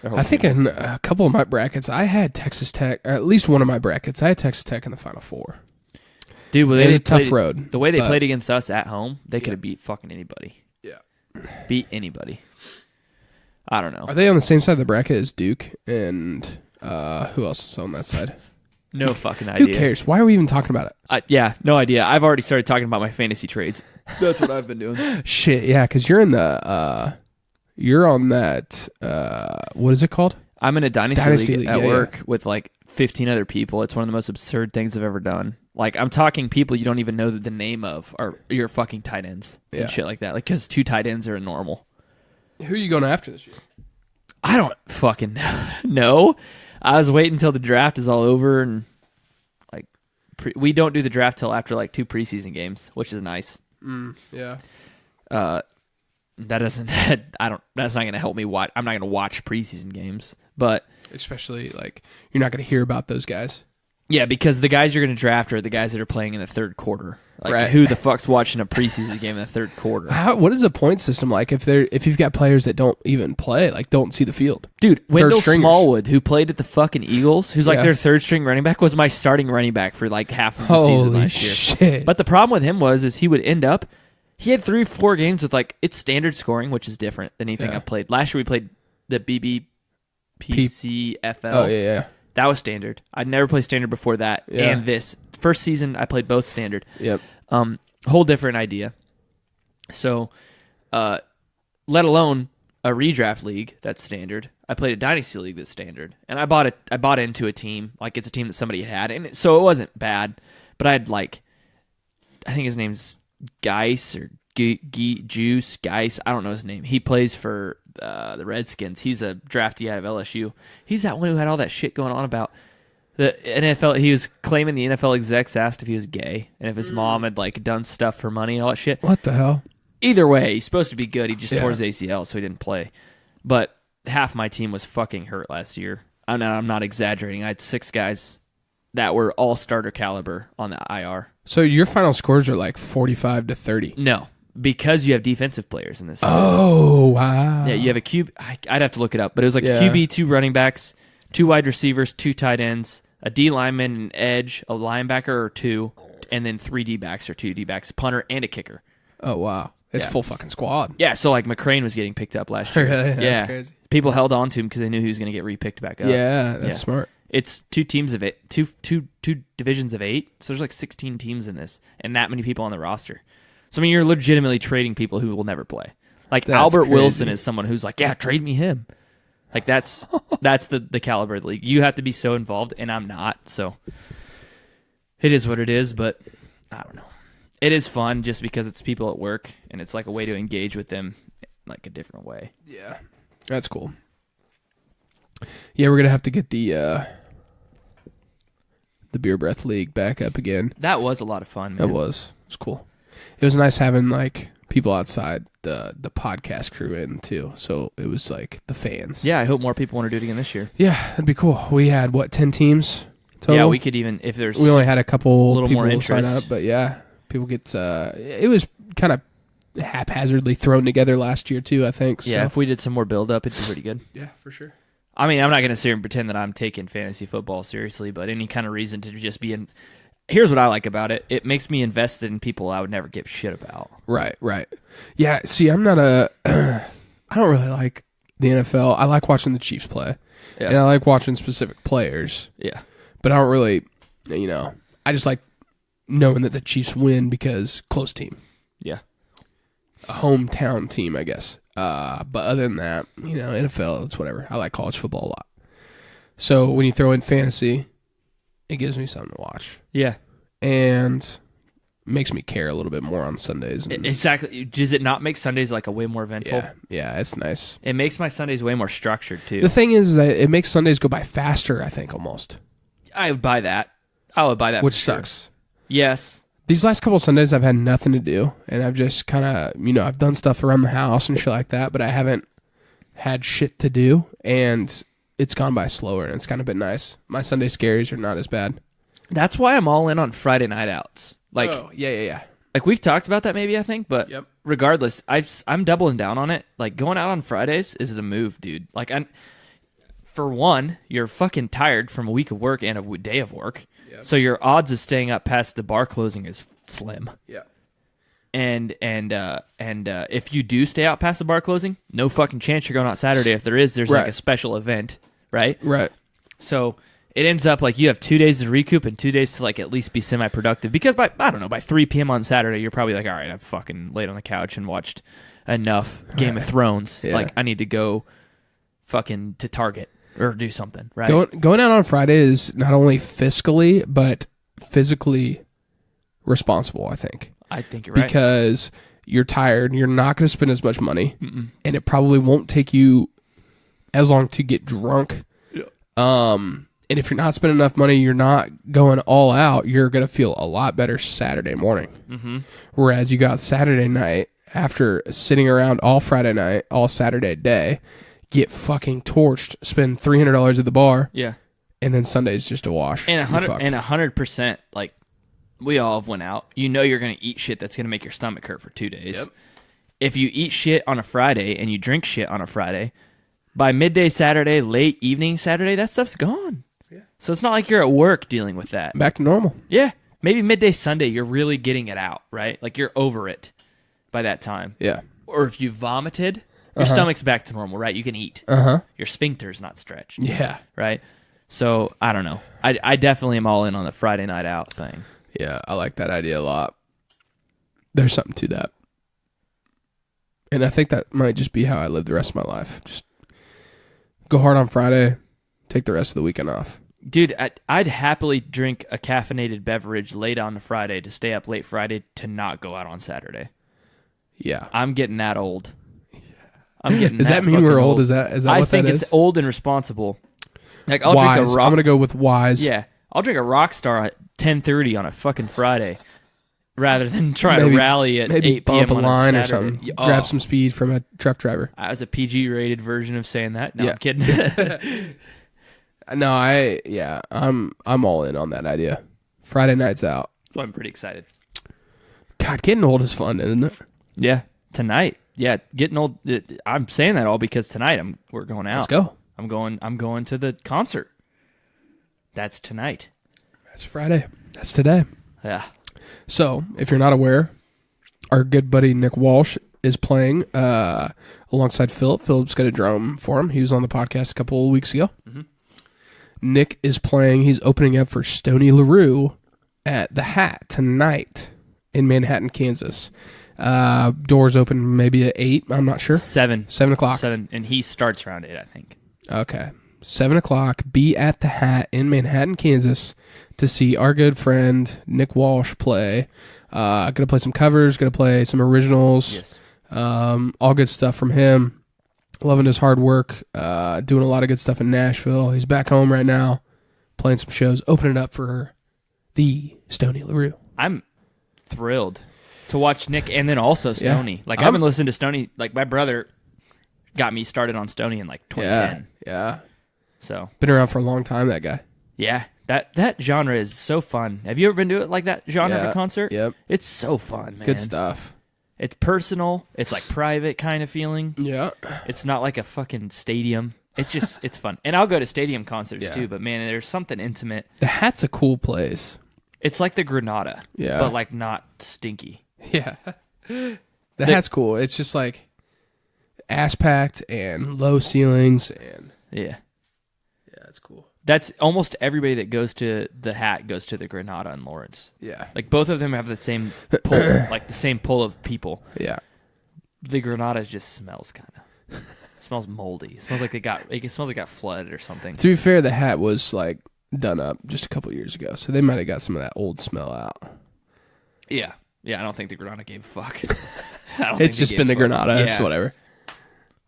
I think in a couple of my brackets, I had Texas Tech, or at least one of my brackets, I had Texas Tech in the Final Four. Dude, it was a tough road. The way they played against us at home, they could have beat fucking anybody. Yeah. Beat anybody. I don't know. Are they on the same side of the bracket as Duke? And who else is on that side? No fucking idea. Who cares? Why are we even talking about it? Yeah, no idea. I've already started talking about my fantasy trades. That's what I've been doing. Shit, yeah, because you're in the... You're on that, what is it called? I'm in a dynasty league at work with like 15 other people. It's one of the most absurd things I've ever done. Like, I'm talking people you don't even know the name of are your fucking tight ends and shit like that. Like, because 2 tight ends are normal. Who are you going after this year? I don't fucking know. I was waiting until the draft is all over, and like, we don't do the draft till after like 2 preseason games, which is nice. Yeah. That doesn't. That's not going to help me watch. I'm not going to watch preseason games, but especially like you're not going to hear about those guys. Yeah, because the guys you're going to draft are the guys that are playing in the third quarter. Like, right. Who the fuck's watching a preseason game in the third quarter? What is the point system like if you've got players that don't even play, like don't see the field? Dude, Wendell Smallwood, who played at the fucking Eagles, who's like their third string running back, was my starting running back for like half of the season last year. Shit. But the problem with him was he would end up. He had 3-4 games with like it's standard scoring, which is different than anything I played. Last year we played the BBPC FL. Oh yeah. That was standard. I'd never played standard before that. Yeah. And this first season I played both standard. Yep. Whole different idea. So, let alone a redraft league that's standard. I played a dynasty league that's standard, and I bought into a team like it's a team that somebody had, and so it wasn't bad. But I had like, I think his name's Geis or Juice Geis. I don't know his name. He plays for the Redskins. He's a draftee out of LSU. He's that one who had all that shit going on about the NFL. He was claiming the NFL execs asked if he was gay and if his mom had like done stuff for money and all that shit. What the hell? Either way, he's supposed to be good. He just tore his ACL, so he didn't play. But half my team was fucking hurt last year. I'm not exaggerating. I had 6 guys that were all starter caliber on the IR. So your final scores are like 45-30. No, because you have defensive players in this team. Oh, wow. Yeah, you have a QB. I'd have to look it up, but it was like QB, 2 running backs, 2 wide receivers, 2 tight ends, a D lineman, an edge, a linebacker or 2, and then 3 D backs or 2 D backs, a punter and a kicker. Oh, wow. It's full fucking squad. Yeah, so like McCrane was getting picked up last year. Really? Yeah, That's crazy. People held on to him because they knew he was going to get repicked back up. Yeah, that's smart. It's two divisions of 8, so there's like 16 teams in this, and that many people on the roster. So I mean, you're legitimately trading people who will never play. Like That's Albert crazy. Wilson is someone who's like, yeah, trade me him. Like that's the caliber of the league. You have to be so involved, and I'm not. So it is what it is. But I don't know. It is fun just because it's people at work, and it's like a way to engage with them, like a different way. Yeah, that's cool. Yeah, we're gonna have to get the Beer Breath League back up again. That was a lot of fun, man. It was cool. It was nice having like people outside the podcast crew in too. So it was like the fans. Yeah, I hope more people want to do it again this year. Yeah, that'd be cool. We had 10 teams total? Yeah, we could even if there's we only had a couple little people more sign interest. up, but yeah, people get it was kind of haphazardly thrown together last year too, I think. So. Yeah, if we did some more build up, it'd be pretty good. Yeah, for sure. I mean, I'm not going to sit here and pretend that I'm taking fantasy football seriously, but any kind of reason to just be in. Here's what I like about it. It makes me invested in people I would never give shit about. Right. Yeah, see, I'm not I don't really like the NFL. I like watching the Chiefs play. Yeah. And I like watching specific players. Yeah. But I don't really, I just like knowing that the Chiefs win because close team. Yeah. A hometown team, I guess. But other than that, NFL, it's whatever. I like college football a lot. So when you throw in fantasy, it gives me something to watch. Yeah. And makes me care a little bit more on Sundays. And, Exactly. Does it not make Sundays like a way more eventful? Yeah, it's nice. It makes my Sundays way more structured too. The thing is that it makes Sundays go by faster, I think, almost. I would buy that. I would buy that. Which for sure. sucks. Yes. These last couple of Sundays, I've had nothing to do, and I've just kind of, I've done stuff around the house and shit like that, but I haven't had shit to do, and it's gone by slower, and it's kind of been nice. My Sunday scaries are not as bad. That's why I'm all in on Friday night outs. Like, yeah. Like we've talked about that maybe, I think, but Yep. regardless, I'm doubling down on it. Like going out on Fridays is the move, dude. Like, for one, you're fucking tired from a week of work and a day of work, so your odds of staying up past the bar closing is slim. Yeah. And if you do stay out past the bar closing, no fucking chance you're going out Saturday. If there's like Right. a special event, right? Right. So it ends up like you have 2 days to recoup and 2 days to like at least be semi-productive. Because by 3 p.m. on Saturday, you're probably like, all right, I've fucking laid on the couch and watched enough Game of Thrones. Yeah. Like I need to go fucking to Target or do something, right? Going out on Friday is not only fiscally, but physically responsible, I think. I think you're right. Because you're tired, you're not going to spend as much money, and it probably won't take you as long to get drunk. Yeah. And if you're not spending enough money, you're not going all out, you're going to feel a lot better Saturday morning. Mm-hmm. Whereas you got Saturday night, after sitting around all Friday night, all Saturday day, get fucking torched, spend $300 at the bar, Yeah. and then Sunday's just a wash. And You're fucked. 100%, like we all have went out. You know you're gonna eat shit that's gonna make your stomach hurt for 2 days. Yep. If you eat shit on a Friday and you drink shit on a Friday, by midday Saturday, late evening Saturday, that stuff's gone. Yeah. So it's not like you're at work dealing with that. Back to normal. Yeah. Maybe midday Sunday, you're really getting it out, right? Like you're over it by that time. Yeah. Or if you vomited, your stomach's back to normal, right? You can eat. Uh-huh. Your sphincter's not stretched. Yeah. Right? So, I don't know. I definitely am all in on the Friday night out thing. Yeah, I like that idea a lot. There's something to that. And I think that might just be how I live the rest of my life. Just go hard on Friday, take the rest of the weekend off. Dude, I'd happily drink a caffeinated beverage late on a Friday to stay up late Friday to not go out on Saturday. Yeah. I'm getting that old. I'm getting Does that mean fucking we're old? Is that I what think that it's is? old and responsible. Like I'll Wise. drink a rock. I'm going to go with wise. Yeah, I'll drink a Rockstar at 10:30 on a fucking Friday, rather than try Maybe- to rally at Maybe 8 p.m. bump a on line a or Saturday. something. Oh, Grab some speed from a truck driver. I was a PG-rated version of saying that. No, Yeah. I'm kidding. No, I'm all in on that idea. Friday nights out. So I'm pretty excited. God, getting old is fun, isn't it? Yeah, tonight. Yeah, getting old. I'm saying that all because tonight we're going out. Let's go. I'm going to the concert. That's tonight. That's Friday. That's today. Yeah. So, if you're not aware, our good buddy Nick Walsh is playing alongside Philip. Philip's got a drum for him. He was on the podcast a couple of weeks ago. Mm-hmm. Nick is playing. He's opening up for Stoney LaRue at the Hat tonight in Manhattan, Kansas. Doors open maybe at 8. I'm not sure. 7. 7 o'clock. 7, and he starts around 8, I think. Okay. 7 o'clock. Be at the Hat in Manhattan, Kansas to see our good friend Nick Walsh play. Gonna play some covers. Gonna play some originals. Yes. All good stuff from him. Loving his hard work. Doing a lot of good stuff in Nashville. He's back home right now, playing some shows, opening up for the Stoney LaRue. I'm thrilled to watch Nick and then also Stoney. Yeah. Like, I've been listening to Stoney. Like, my brother got me started on Stoney in like 2010. Yeah. So Been around for a long time, that guy. yeah, that genre is so fun. Have you ever been to it like that genre of a concert? Yep. It's so fun, man. Good stuff. It's personal. It's like private kind of feeling. Yeah. It's not like a fucking stadium. It's just, it's fun. And I'll go to stadium concerts too, but man, there's something intimate. The Hat's a cool place. It's like the Granada, Yeah. but like not stinky. Yeah. The Hat's cool. It's just like ass-packed and low ceilings. And Yeah. yeah, it's cool. That's almost everybody that goes to the Hat goes to the Granada in Lawrence. Yeah. Like, both of them have the same pull, like the same pull of people. Yeah. The Granada just smells kind of. It smells moldy. It smells like it smells like it got flooded or something. To be fair, the Hat was like done up just a couple years ago, so they might have got some of that old smell out. Yeah. Yeah, I don't think the Granada gave a fuck. It's just been the Granada. It's whatever.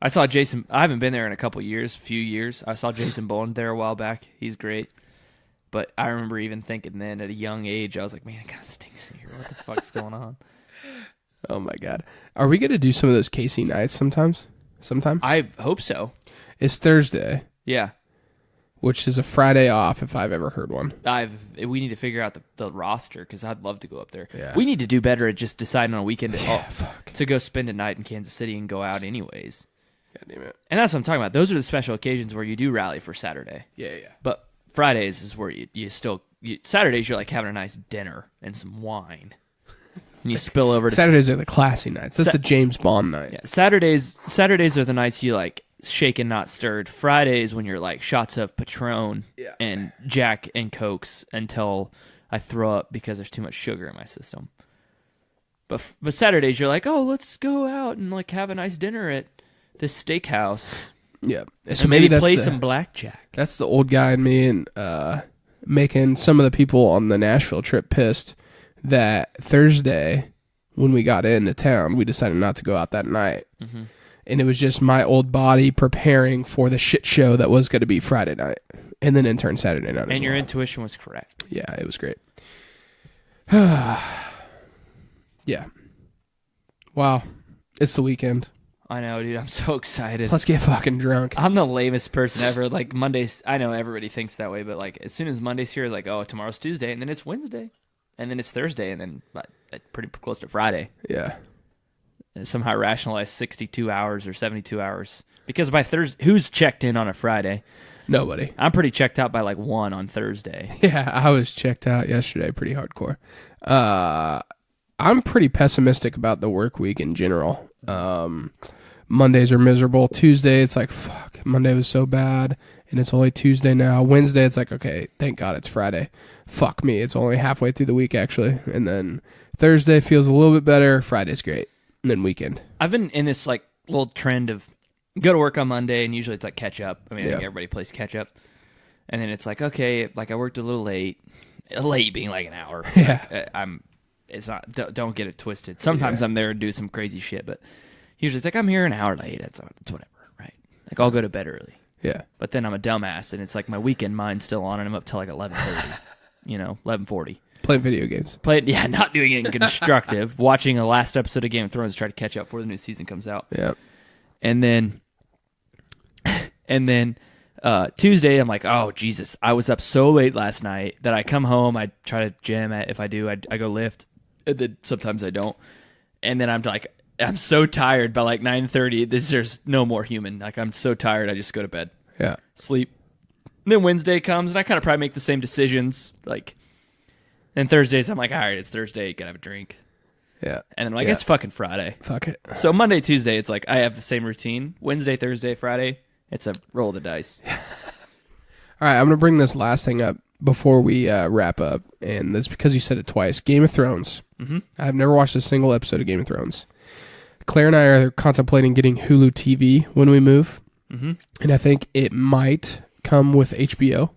I saw Jason. I haven't been there in a few years. I saw Jason Bowen there a while back. He's great. But I remember even thinking then at a young age, I was like, man, it kind of stinks in here. What the fuck's going on? Oh, my God. Are we going to do some of those KC nights sometime? I hope so. It's Thursday, Yeah. which is a Friday off if I've ever heard one. We need to figure out the roster because I'd love to go up there. Yeah. We need to do better at just deciding on a weekend Fuck. to go spend a night in Kansas City and go out anyways. God damn it. And that's what I'm talking about. Those are the special occasions where you do rally for Saturday. Yeah. But Fridays is where you still... Saturdays, you're like having a nice dinner and some wine. And you spill over to... Saturdays are the classy nights. That's the James Bond night. Yeah, Saturdays are the nights you like shaken, not stirred. Fridays when you're like shots of Patron and Jack and Cokes until I throw up because there's too much sugar in my system. But Saturdays you're like, oh, let's go out and like have a nice dinner at this steakhouse. Yeah. So And maybe play some blackjack. That's the old guy in me and making some of the people on the Nashville trip pissed that Thursday when we got into town, we decided not to go out that night. Mm-hmm. And it was just my old body preparing for the shit show that was going to be Friday night and then in turn Saturday night. And your intuition was correct. Yeah, it was great. Yeah. Wow. It's the weekend. I know, dude. I'm so excited. Let's get fucking drunk. I'm the lamest person ever. Like, Mondays, I know everybody thinks that way, but like as soon as Monday's here, like, oh, tomorrow's Tuesday, and then it's Wednesday, and then it's Thursday, and then pretty close to Friday. Yeah. And somehow rationalize 62 hours or 72 hours. Because by Thursday, who's checked in on a Friday? Nobody. I'm pretty checked out by like 1 on Thursday. Yeah, I was checked out yesterday pretty hardcore. I'm pretty pessimistic about the work week in general. Mondays are miserable. Tuesday, it's like, fuck, Monday was so bad, and it's only Tuesday now. Wednesday, it's like, okay, thank God it's Friday. Fuck me, it's only halfway through the week, actually. And then Thursday feels a little bit better. Friday's great. And then weekend. I've been in this like little trend of go to work on Monday, and usually it's like catch up. I mean, I think everybody plays catch up. And then it's like, okay, like I worked a little late. Late being like an hour. Yeah. It's not, don't get it twisted. Sometimes I'm there and do some crazy shit, but usually it's like, I'm here an hour late. It's whatever, right? Like, I'll go to bed early. Yeah. But then I'm a dumbass, and it's like my weekend mind's still on, and I'm up till like 11:30, 11:40. Playing video games. Not doing anything constructive. Watching the last episode of Game of Thrones to try to catch up before the new season comes out. Yeah. And then Tuesday, I'm like, oh, Jesus, I was up so late last night that I come home, I try to gym. If I do, I go lift. And then sometimes I don't. And then I'm like, I'm so tired by like 9:30. There's no more human. Like, I'm so tired, I just go to bed. Yeah. Sleep. And then Wednesday comes, and I kind of probably make the same decisions. Like, and Thursdays, I'm like, all right, it's Thursday, gotta have a drink. Yeah. And then I'm like, Yeah. it's fucking Friday. Fuck it. So Monday, Tuesday, it's like I have the same routine. Wednesday, Thursday, Friday, it's a roll of the dice. All right, I'm going to bring this last thing up before we wrap up, and that's because you said it twice. Game of Thrones. Mm-hmm. I've never watched a single episode of Game of Thrones. Claire and I are contemplating getting Hulu TV when we move, and I think it might come with HBO.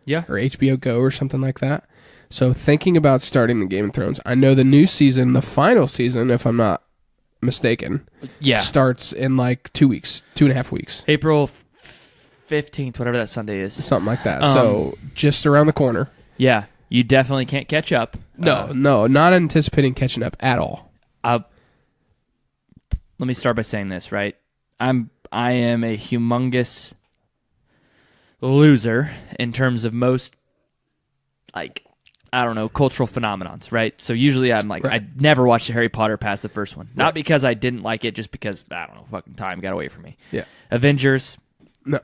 Yeah. Or HBO Go or something like that. So thinking about starting the Game of Thrones. I know the new season, the final season, if I'm not mistaken, starts in like 2 weeks, 2.5 weeks. April 15th, whatever that Sunday is. Something like that. So just around the corner. Yeah. You definitely can't catch up. No, not anticipating catching up at all. Let me start by saying this, right? I am a humongous loser in terms of most, like, I don't know, cultural phenomenons, right? So usually I'm like, I never watched Harry Potter past the first one. Not because I didn't like it, just because, I don't know, fucking time got away from me. Yeah. Avengers. No.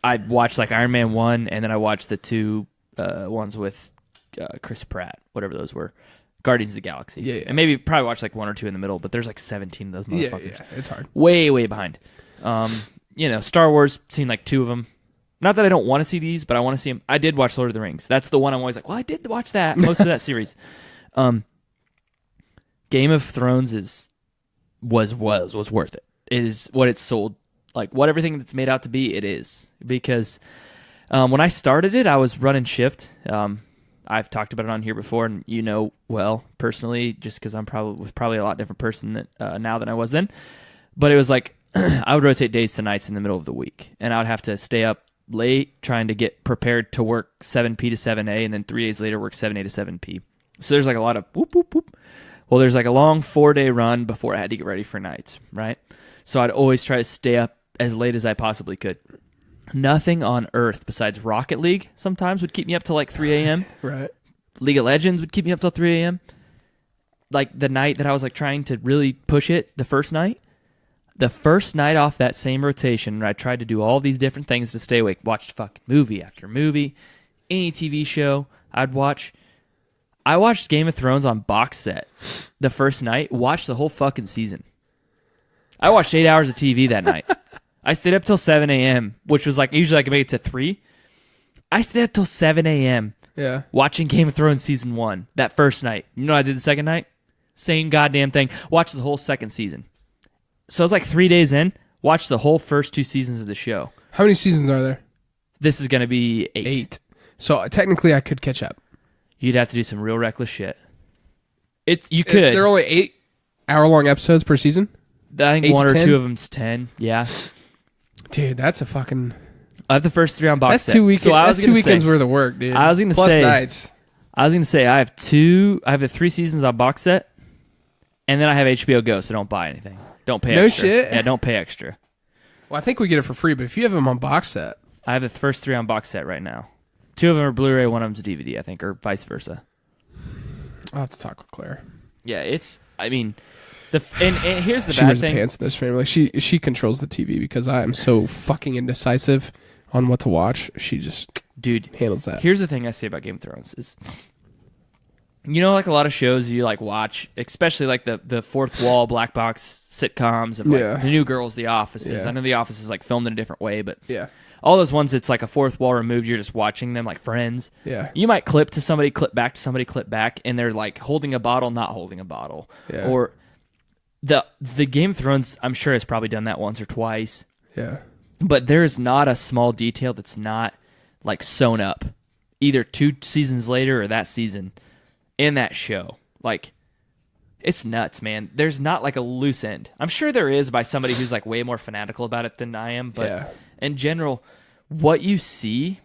I watched like Iron Man 1, and then I watched the two ones with Chris Pratt, whatever those were. Guardians of the Galaxy. Yeah. And maybe probably watched like 1 or 2 in the middle, but there's like 17 of those motherfuckers. Yeah, it's hard. Way, way behind. Star Wars, seen like 2 of them. Not that I don't want to see these, but I want to see them. I did watch Lord of the Rings. That's the one I'm always like, well, I did watch that, most of that series. Game of Thrones was worth it. It is what it's sold. Like, what everything that's made out to be, it is. Because when I started it, I was running shift. I've talked about it on here before, and well, personally, just because I'm probably a lot different person now than I was then. But it was like, I would rotate days to nights in the middle of the week, and I would have to stay up late trying to get prepared to work 7P to 7A, and then 3 days later work 7A to 7P. So there's like a lot of whoop, whoop, whoop. Well, there's like a long 4-day run before I had to get ready for nights, right? So I'd always try to stay up as late as I possibly could. Nothing on earth besides Rocket League sometimes would keep me up till like 3 a.m. Right. League of Legends would keep me up till 3 a.m. Like the night that I was like trying to really push it, the first night off that same rotation, where I tried to do all these different things to stay awake, watched fucking movie after movie, any TV show I'd watch. I watched Game of Thrones on box set the first night, watched the whole fucking season. I watched 8 hours of TV that night. I stayed up till 7 a.m., which was like, usually I could make it to 3. I stayed up till 7 a.m. Yeah. watching Game of Thrones season 1 that first night. You know what I did the second night? Same goddamn thing. Watched the whole second season. So I was like 3 days in, watched the whole first 2 seasons of the show. How many seasons are there? This is going to be 8. 8. So technically I could catch up. You'd have to do some real reckless shit. You could. They're only 8-hour-long episodes per season? I think 1 or 2 of them's 10. Yeah. Dude, that's a fucking... I have the first 3 on box that's set. 2 weekends. So That's 2 weekends worth of work, dude. I was going to Plus say... nights. I was going to say I have the 3 seasons on box set, and then I have HBO Go, so don't buy anything. Don't pay extra. No shit? Yeah, don't pay extra. Well, I think we get it for free, but if you have them on box set... I have the first 3 on box set right now. 2 of them are Blu-ray, 1 of them's DVD, I think, or vice versa. I'll have to talk with Claire. Yeah, and here's the She bad wears the thing. pants in this family. She controls the TV because I am so fucking indecisive on what to watch. She just handles that. Here's the thing I say about Game of Thrones is, like a lot of shows you like watch, especially like the fourth wall black box sitcoms of like The New Girls, The Offices. Yeah. I know The Office is like filmed in a different way, but Yeah. all those ones it's like a fourth wall removed. You're just watching them like Friends. Yeah. You might clip to somebody, clip back to somebody, clip back, and they're like holding a bottle, not holding a bottle. Yeah. Or the Game of Thrones, I'm sure has probably done that once or twice. Yeah. But there is not a small detail that's not like sewn up, either 2 seasons later or that season in that show. Like, it's nuts, man. There's not like a loose end. I'm sure there is by somebody who's like way more fanatical about it than I am. But in general, what you see,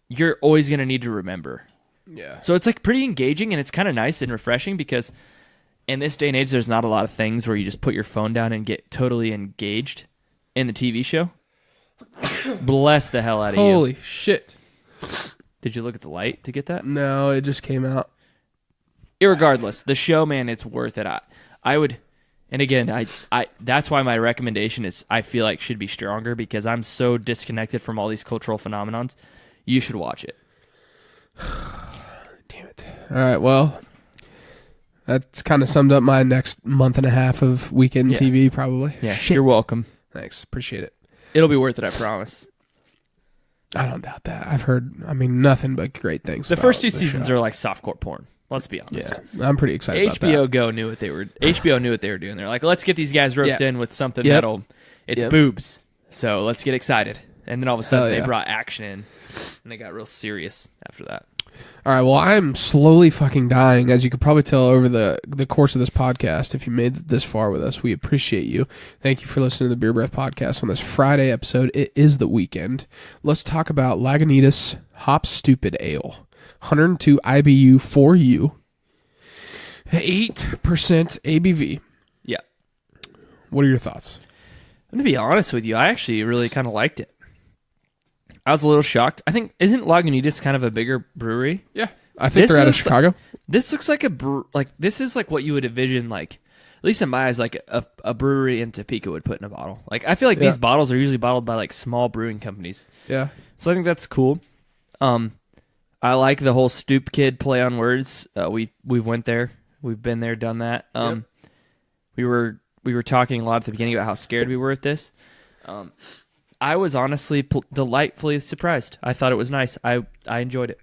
you're always going to need to remember. Yeah. So it's like pretty engaging, and it's kind of nice and refreshing because in this day and age, there's not a lot of things where you just put your phone down and get totally engaged in the TV show. Bless the hell out of you. Holy shit. Did you look at the light to get that? No, it just came out. Irregardless, the show, man, it's worth it. I would, and again, I that's why my recommendation is I feel like should be stronger because I'm so disconnected from all these cultural phenomenons. You should watch it. Damn it. All right, well, That's kind of summed up my next month and a half of weekend TV, probably. Yeah, Shit. you're welcome. Thanks. Appreciate it. It'll be worth it, I promise. I don't doubt that. I've heard, nothing but great things. The first 2 seasons are like softcore porn. Let's be honest. Yeah, I'm pretty excited about that. HBO Go knew what they were. HBO knew what they were doing. They're like, let's get these guys roped in with something that'll. It's boobs, so let's get excited. And then all of a sudden, they brought action in, and they got real serious after that. All right, well, I'm slowly fucking dying, as you could probably tell over the course of this podcast. If you made it this far with us, we appreciate you. Thank you for listening to the Beer Breath Podcast on this Friday episode. It is the weekend. Let's talk about Lagunitas Hop Stupid Ale. 102 IBU for you. 8% ABV. Yeah. What are your thoughts? I'm going to be honest with you. I actually really kind of liked it. I was a little shocked. I think, isn't Lagunitas kind of a bigger brewery? Yeah. I think they're out of Chicago. This looks like this is like what you would envision, like, at least in my eyes, like a brewery in Topeka would put in a bottle. Like, I feel like these bottles are usually bottled by like small brewing companies. Yeah. So I think that's cool. I like the whole stoop kid play on words. We went there. We've been there, done that. We were talking a lot at the beginning about how scared we were at this. I was honestly delightfully surprised. I thought it was nice. I enjoyed it.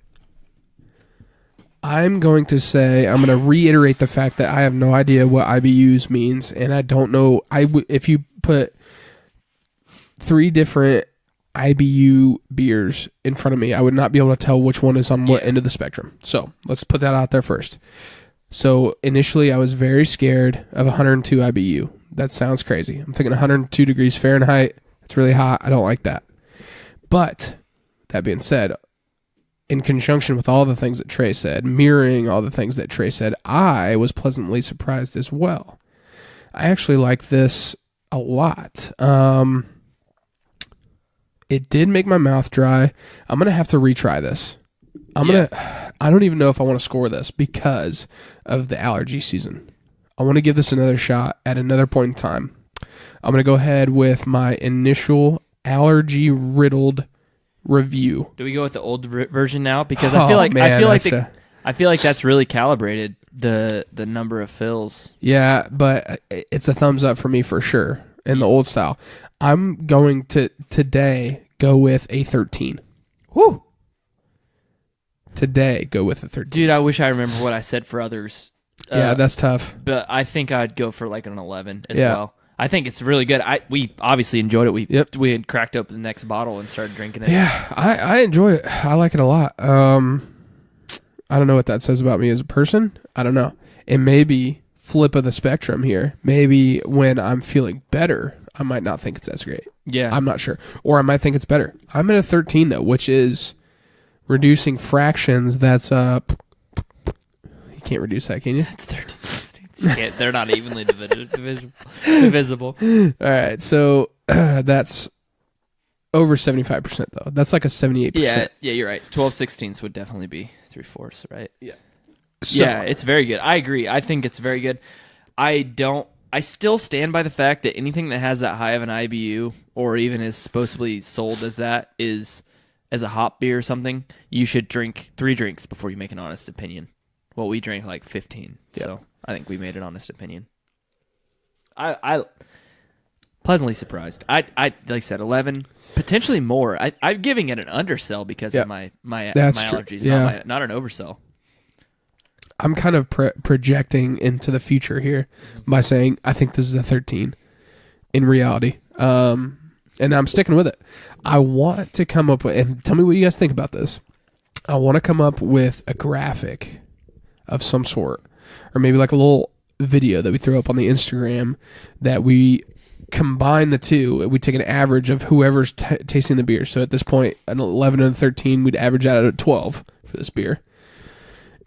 I'm going to reiterate the fact that I have no idea what IBUs means, and I don't know. If you put 3 different IBU beers in front of me, I would not be able to tell which one is on what end of the spectrum. So let's put that out there first. So initially, I was very scared of 102 IBU. That sounds crazy. I'm thinking 102 degrees Fahrenheit. It's really hot. I don't like that. But that being said, in conjunction with all the things that Trey said, mirroring all the things that Trey said, I was pleasantly surprised as well. I actually like this a lot. It did make my mouth dry. I'm going to have to retry this. I don't even know if I want to score this because of the allergy season. I want to give this another shot at another point in time. I'm going to go ahead with my initial allergy-riddled review. Do we go with the old version now? Because I feel like that's really calibrated the number of fills. Yeah, but it's a thumbs up for me for sure in the old style. I'm going to today go with a 13. Woo! Today, go with a 13. Dude, I wish I remember what I said for others. Yeah, that's tough. But I think I'd go for like an 11 as well. I think it's really good. We obviously enjoyed it. We had cracked open the next bottle and started drinking it. Yeah, I enjoy it. I like it a lot. I don't know what that says about me as a person. I don't know. It may be flip of the spectrum here. Maybe when I'm feeling better, I might not think it's as great. Yeah. I'm not sure. Or I might think it's better. I'm at a 13, though, which is reducing fractions. That's you can't reduce that, can you? It's 13/16. They're not evenly divisible. All right, so that's over 75%, though. That's like a 78%. Yeah, you're right. 12/16 would definitely be 3/4, right? Yeah. So, yeah, it's very good. I agree. I think it's very good. I still stand by the fact that anything that has that high of an IBU, or even is supposedly sold as that, is as a hop beer or something, you should drink 3 drinks before you make an honest opinion. Well, we drank like 15, so I think we made an honest opinion. I pleasantly surprised. I like I said, 11, potentially more. I'm giving it an undersell because of my allergies, not an oversell. I'm kind of projecting into the future here by saying I think this is a 13 in reality. And I'm sticking with it. I want to come up with, and tell me what you guys think about this. I want to come up with a graphic of some sort, or maybe like a little video that we throw up on the Instagram that we combine the two. We take an average of whoever's tasting the beer. So at this point, an 11 and a 13, we'd average out at a 12 for this beer.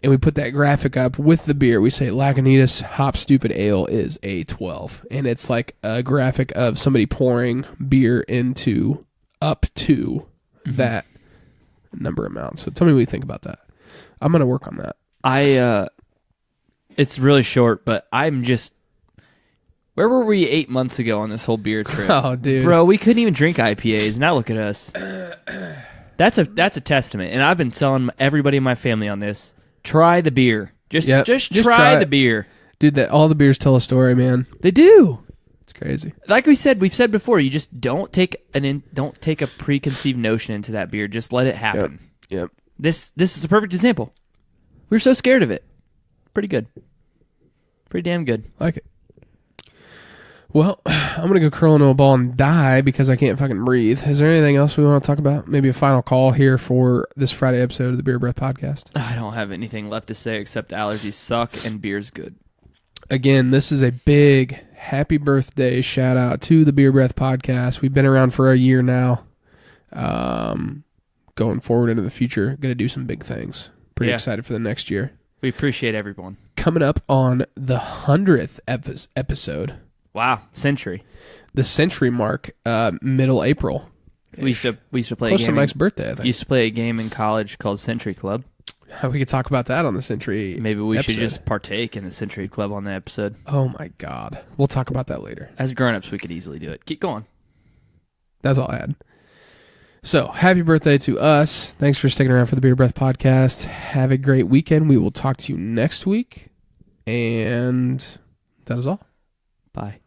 And we put that graphic up with the beer. We say Lagunitas Hop Stupid Ale is a 12. And it's like a graphic of somebody pouring beer into up to that number amount. So tell me what you think about that. I'm going to work on that. It's really short, but I'm just, where were we 8 months ago on this whole beer trip? Oh, dude. Bro, we couldn't even drink IPAs. Now look at us. That's a testament. And I've been telling everybody in my family on this. Try the beer. Just Just try try the it. beer. Dude, that all the beers tell a story, man. They do. It's crazy. Like we've said before, you just don't take a preconceived notion into that beer. Just let it happen. Yep. This is a perfect example. We were so scared of it. Pretty good. Pretty damn good. Like it. Well, I'm going to go curl into a ball and die because I can't fucking breathe. Is there anything else we want to talk about? Maybe a final call here for this Friday episode of the Beer Breath Podcast? I don't have anything left to say except allergies suck and beer's good. Again, this is a big happy birthday shout out to the Beer Breath Podcast. We've been around for a year now. Going forward into the future, going to do some big things. Pretty excited for the next year. We appreciate everyone. Coming up on the 100th episode. Wow, century. The century mark, middle April. We used to play Close a to game. Mike's birthday, I think. Used to play a game in college called Century Club. We could talk about that on the Century Maybe we episode. should just partake in the Century Club on the episode. Oh my God. We'll talk about that later. As grown-ups, we could easily do it. Keep going. That's all I had. So, happy birthday to us. Thanks for sticking around for the Beer Breath Podcast. Have a great weekend. We will talk to you next week. And that is all. Bye.